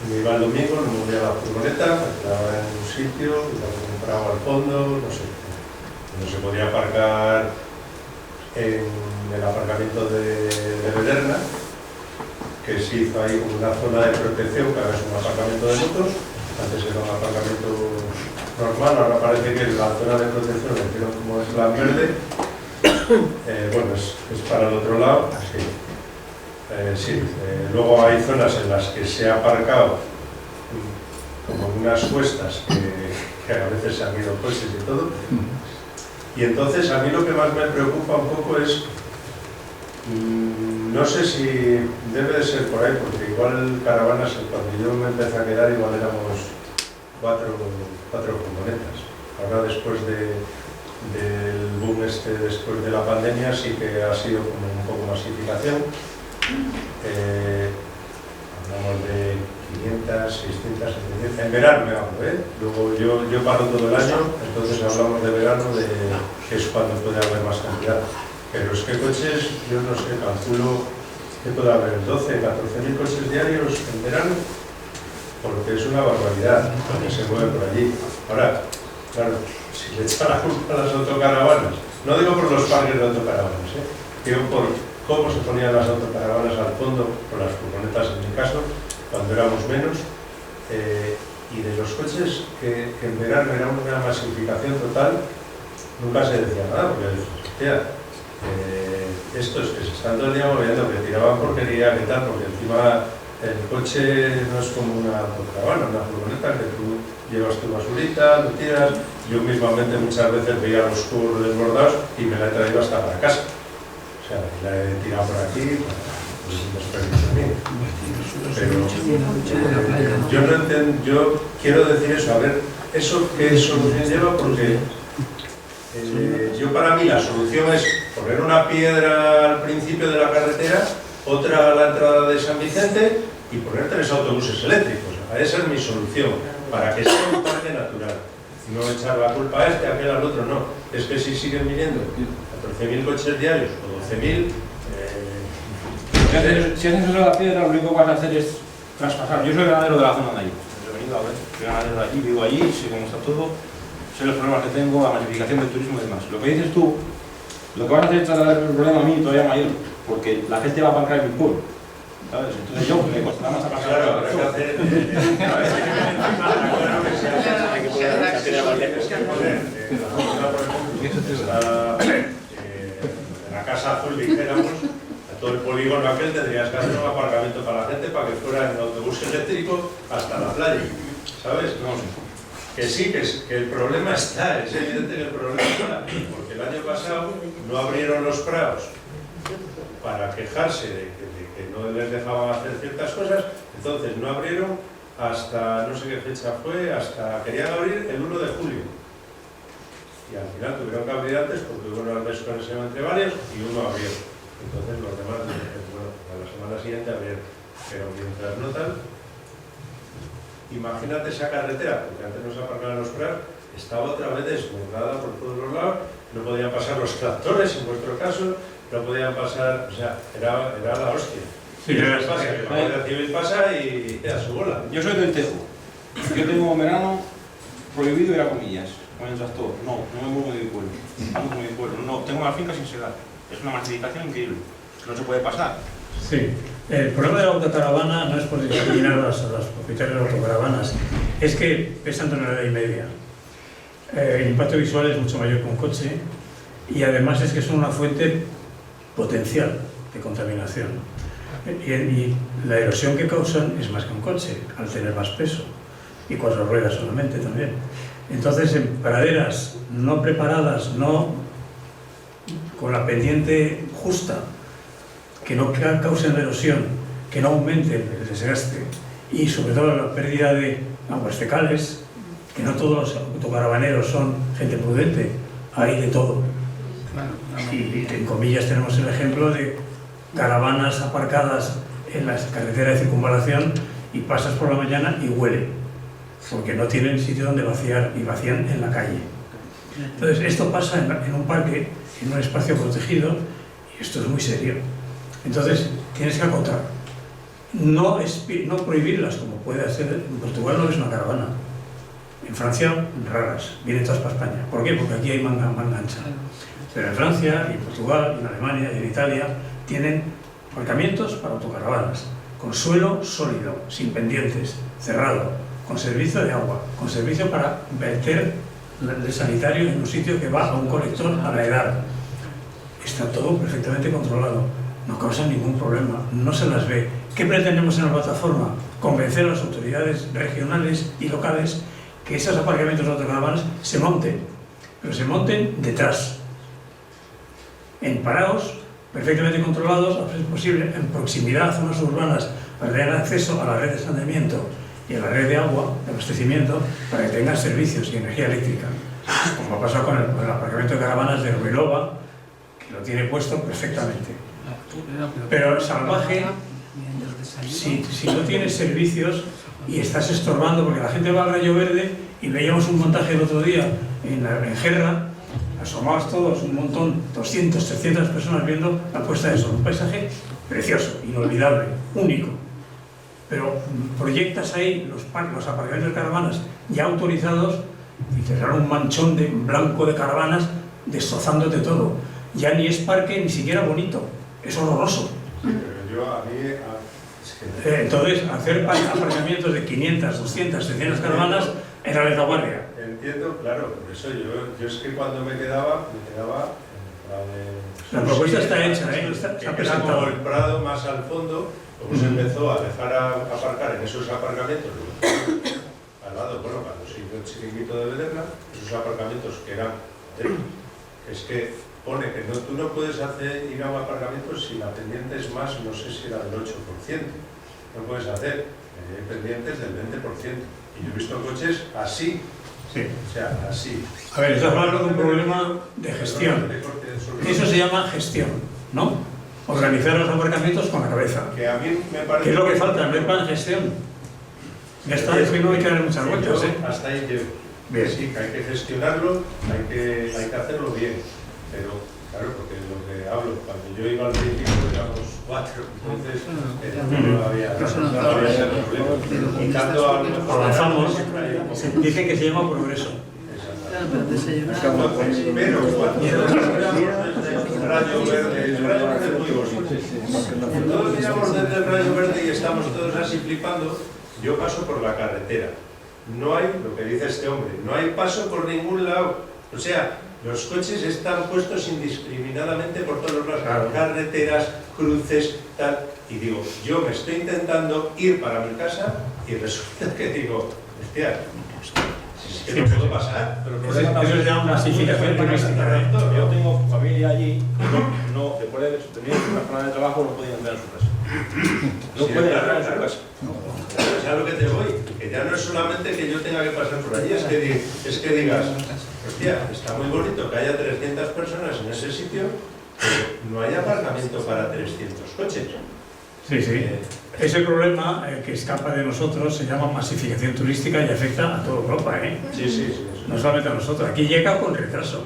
me iba el domingo, me movía la furgoneta, me quedaba en un sitio, la compraba al fondo, no sé. No se podía aparcar en el aparcamiento de Bederna, que se hizo ahí como una zona de protección, que ahora es un aparcamiento de motos, antes era un aparcamiento normal, ahora parece que la zona de protección la hicieron como es la verde, bueno, es para el otro lado, así. Luego hay zonas en las que se ha aparcado como unas cuestas que a veces se han ido coches y todo, y entonces a mí lo que más me preocupa un poco es, no sé si debe de ser por ahí, porque igual caravanas, cuando yo me empecé a quedar, igual éramos cuatro furgonetas. Ahora después del boom después de la pandemia, sí que ha sido como un poco masificación. Hablamos de 500, 600, 700, en verano me hablo, Luego yo paro todo el año, entonces hablamos de verano, que es cuando puede haber más cantidad. Pero es que coches, yo no sé, calculo que puede haber 12, 14.000 coches diarios en verano, porque es una barbaridad lo que se mueve por allí. Ahora, claro, si le echa la culpa a las autocaravanas, no digo por los parques de autocaravanas, digo por cómo se ponían las autocaravanas al fondo, por las furgonetas en mi caso, cuando éramos menos, y de los coches que en verano era una masificación total, nunca se decía nada, porque hostia, estos que se están todo el día moviendo, que tiraban porquería, que tal, porque encima el coche no es como una autocaravana, una furgoneta que tú llevas tu basurita, lo tiras. Yo mismamente muchas veces veía los tubos desbordados y me la he traído hasta para casa. O sea, la he tirado por aquí, pues un desperdicio mío. Pero yo no entiendo, yo quiero decir eso, a ver, ¿eso qué solución lleva? Porque yo para mí la solución es poner una piedra al principio de la carretera, otra a la entrada de San Vicente y poner 3 autobuses eléctricos. Esa es mi solución, para que sea un parque natural. No echar la culpa a este, a aquel, al otro, no. Es que si siguen viniendo 14.000 coches diarios o 12.000... Si haces eso de la piedra, lo único que vas a hacer es traspasar. Yo soy ganadero de la zona de allí, he venido a ver, soy ganadero de allí, vivo allí, sé cómo está todo, sé los problemas que tengo, la masificación del turismo y demás. Lo que dices tú, lo que vas a hacer es trasladar el problema a mí todavía mayor, porque la gente va a aparcar en mi pueblo, ¿sabes? Entonces yo me costará más aparcar. Claro, habrá que hacer... la casa azul, dijéramos, a todo el polígono aquel tendrías que hacer un aparcamiento para la gente para que fuera en autobús eléctrico hasta la playa, ¿sabes? No sé. Que sí, que el problema está, es evidente que el problema está, porque el año pasado no abrieron los prados para quejarse de que no les dejaban hacer ciertas cosas, entonces no abrieron hasta, no sé qué fecha fue, hasta querían abrir el 1 de julio. Y al final tuvieron que abrir antes porque hubo una desconexión entre varios y uno abrió. Entonces los demás, bueno, a la semana siguiente abrieron. Pero mientras no tal, imagínate esa carretera, porque antes no se aparcaban los prados, estaba otra vez desbordada por todos los lados, no podían pasar los tractores en vuestro caso, no podían pasar, o sea, era la hostia. Sí, ¿Qué les pasa? Que la Guardia Civil pasa y a su bola. Yo soy del Tejo. Yo tengo en verano prohibido ir a Comillas con el tractor. No me muevo de mi pueblo. No, tengo una finca sin segar. Es una masificación increíble. No se puede pasar. Sí. El problema de la autocaravana no es por discriminar a los propietarios de autocaravanas, es que pesan tonelada y media. El impacto visual es mucho mayor que un coche y además es que son una fuente potencial de contaminación. Y la erosión que causan es más que un coche, al tener más peso y 4 ruedas solamente también. Entonces, en praderas no preparadas, no con la pendiente justa, que no causen la erosión, que no aumenten el desgaste y sobre todo la pérdida de aguas fecales, que no todos los autocaravaneros son gente prudente, hay de todo. Y en Comillas tenemos el ejemplo de caravanas aparcadas en las carreteras de circunvalación y pasas por la mañana y huele porque no tienen sitio donde vaciar y vacían en la calle. Entonces, esto pasa en un parque, en un espacio protegido, y esto es muy serio. Entonces, tienes que acotar. No prohibirlas, como puede hacer en Portugal, no es una caravana. En Francia, raras, vienen todas para España. ¿Por qué? Porque aquí hay manga ancha. Pero en Francia, y en Portugal, y en Alemania, y en Italia, tienen aparcamientos para autocaravanas, con suelo sólido, sin pendientes, cerrado, con servicio de agua, con servicio para verter el sanitario en un sitio que va a un colector a la edad. Está todo perfectamente controlado, no causa ningún problema, no se las ve. ¿Qué pretendemos en la plataforma? Convencer a las autoridades regionales y locales que esos aparcamientos de autocaravanas se monten, pero se monten detrás, en parados, perfectamente controlados, a ser posible, en proximidad a zonas urbanas, para tener acceso a la red de saneamiento y a la red de agua, de abastecimiento, para que tengan servicios y energía eléctrica, como ha pasado con el aparcamiento de caravanas de Ruilova, que lo tiene puesto perfectamente. Pero salvaje, si no tienes servicios y estás estorbando, porque la gente va al Rayo Verde, y veíamos un montaje el otro día en Gerra, asomados todos, un montón, 200, 300 personas viendo la puesta de sol, un paisaje precioso, inolvidable, único. Pero proyectas ahí los aparcamientos de caravanas ya autorizados y te dan un manchón de blanco de caravanas destrozándote todo. Ya ni es parque ni siquiera bonito, es horroroso. Entonces, hacer aparcamientos de 500, 200, 300 caravanas era la retaguardia. Entiendo, claro, por eso yo es que cuando me quedaba la propuesta está hecha, se ha era presentado. como el Prado más al fondo, como se empezó a dejar aparcar en esos aparcamientos, al lado, bueno, cuando se hizo el chiringuito de Bederna, esos aparcamientos que eran, es que pone que tú no puedes ir a un aparcamiento si la pendiente es más, no sé si era del 8%, no puedes hacer pendientes del 20%, y yo he visto coches así. Sí. O sea, así. A ver, estás hablando de un problema de gestión. Eso se llama gestión, ¿no? Organizar los aparcamientos con la cabeza. Que a mí me parece... ¿Qué es lo que falta? ¿Ver plan de gestión? Ya está, es que no hay que dar muchas vueltas, ¿eh? Hasta ahí llego. Bien. Sí, que hay que gestionarlo, hay que hacerlo bien. Pero, claro, porque lo que hablo, cuando yo iba al principio éramos 4, entonces no había ese problema. Y tanto a lo mejor avanzamos, dicen que se llama progreso. Pero el rayo verde es muy bonito. Todos miramos desde el rayo verde y estamos todos así flipando. Yo paso por la carretera. No hay, lo que dice este hombre, no hay paso por ningún lado. O sea, los coches están puestos indiscriminadamente por todos los lados, claro. Carreteras, cruces, tal. Y digo, yo me estoy intentando ir para mi casa y resulta que digo, hostia, es que no puedo pasar. Pero el problema también es una masificación turística. Yo tengo familia allí, no, después de tener una jornada de trabajo no podían entrar en su casa. No pueden entrar en su casa. Pero ya lo que te voy, que ya no es solamente que yo tenga que pasar por allí, es que digas, hostia, está muy bonito que haya 300 personas en ese sitio, pero no hay aparcamiento para 300 coches. Sí, sí. Ese problema que escapa de nosotros se llama masificación turística y afecta a toda Europa, ¿eh? Sí. No solamente a nosotros. Aquí llega con retraso.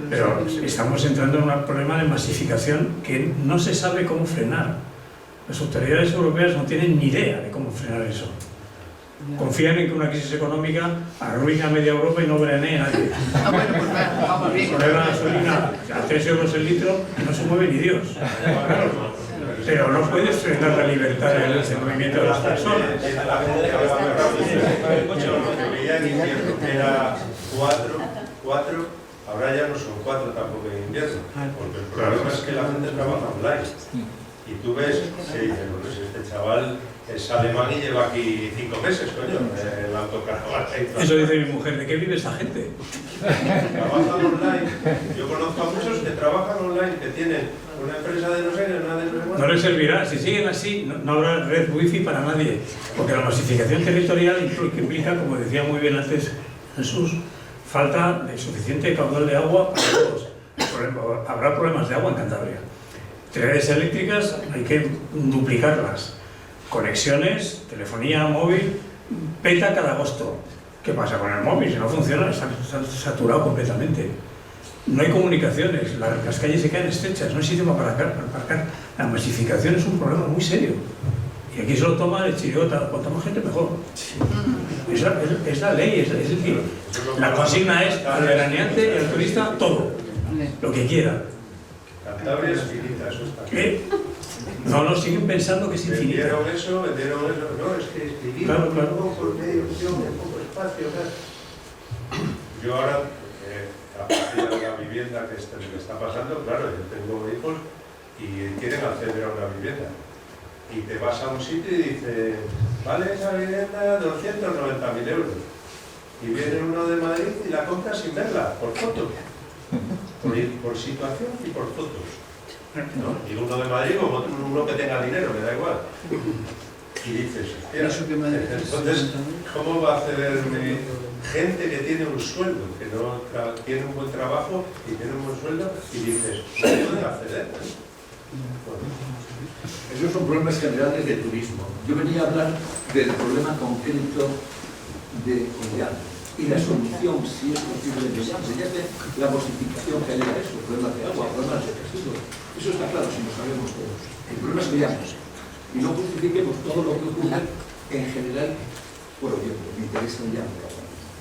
Pero estamos entrando en un problema de masificación que no se sabe cómo frenar. Las autoridades europeas no tienen ni idea de cómo frenar eso. Confían en que una crisis económica arruina a media Europa y no veranee a nadie. Vamos bien. Poner la gasolina a 3 euros el litro no se mueve ni Dios. Pero no puedes frenar la libertad del movimiento de las personas. La gente que va muy rápido. Lo que veía en invierno era 4, ahora ya no son 4 tampoco en invierno, porque el problema es que la gente trabaja online. Y tú ves, sí, este chaval es alemán y lleva aquí 5 meses, coño, en la autocaravana. Eso dice mi mujer, ¿de qué vive esta gente? Trabajan online. Yo conozco a muchos que trabajan online, que tienen una empresa de no sé, una de no sé cuánto. No les servirá, si siguen así no habrá red wifi para nadie, porque la masificación territorial implica, como decía muy bien antes Jesús, falta de suficiente caudal de agua para todos. Habrá problemas de agua en Cantabria. Redes eléctricas hay que duplicarlas. Conexiones, telefonía móvil, peta cada agosto. ¿Qué pasa con el móvil? Si no funciona, está saturado completamente. No hay comunicaciones, las calles se quedan estrechas, no hay sitio para aparcar. La masificación es un problema muy serio. Y aquí se lo toma el chirigota, cuanto más gente mejor. Es la ley, es decir, la consigna es al veraneante y al turista todo, lo que quiera. Cantabria es finita, eso está. ¿Qué? No, siguen pensando que es infinita. Vendieron eso, no, es que vivimos Claro. poco medio poco espacio, ¿verdad? Yo ahora, a partir de la vivienda que está pasando, claro, yo tengo hijos y quieren acceder a una vivienda. Y te vas a un sitio y dices, vale esa vivienda 290.000 euros. Y viene uno de Madrid y la compra sin verla, por fotos. Por situación y por fotos. ¿No? Y uno de Madrid como uno que tenga dinero, me da igual. Y dices, hostia, entonces, ¿cómo va a acceder gente que tiene un sueldo, que no tiene un buen trabajo y tiene un buen sueldo, y dices, no pueden acceder? Esos son problemas generales de turismo. Yo venía a hablar del problema concreto de Ollanta y la solución, si es posible, de la mosificación que haya eso, problemas de agua, problemas de residuos. Eso está claro si lo sabemos todos. El problema es que veamos y no justifiquemos todo lo que ocurre en general por Ollanta. Me interesa Ollanta.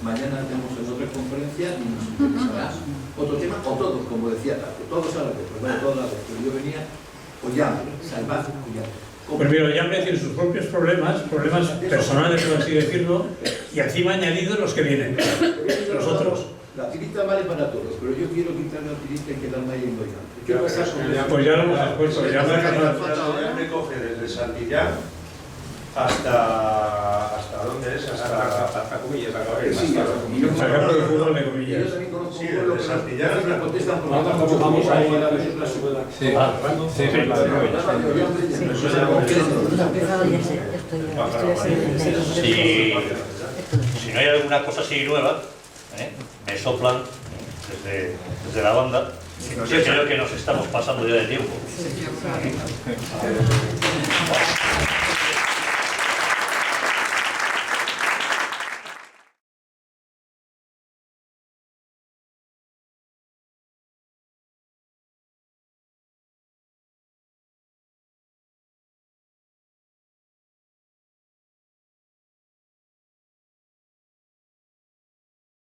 Mañana tenemos en otra conferencia y nos interesará otro tema, o todos, como decía Tato, todos a la vez, todos a la vez. Pero yo venía Ollanta, salvaje Ollanta. Pues mira, Ollanta tiene sus propios problemas personales, por así decirlo, y encima añadidos los que vienen, los otros. La tirita vale para todos, pero yo quiero quitar la tirita y quedarme ahí en Ollanta. ¿Qué pasa con Ollanta? Pues ya lo hemos expuesto, ya me coge desde Santillán hasta ¿dónde es? Hasta Comillas, sacarlo de fútbol de Comillas. Yo también conozco sí, un pueblo de que Santillán. me contestan por Vamos a ir a ver Si no hay alguna cosa así nueva, me soplan desde la banda. Yo creo que nos estamos pasando ya de tiempo.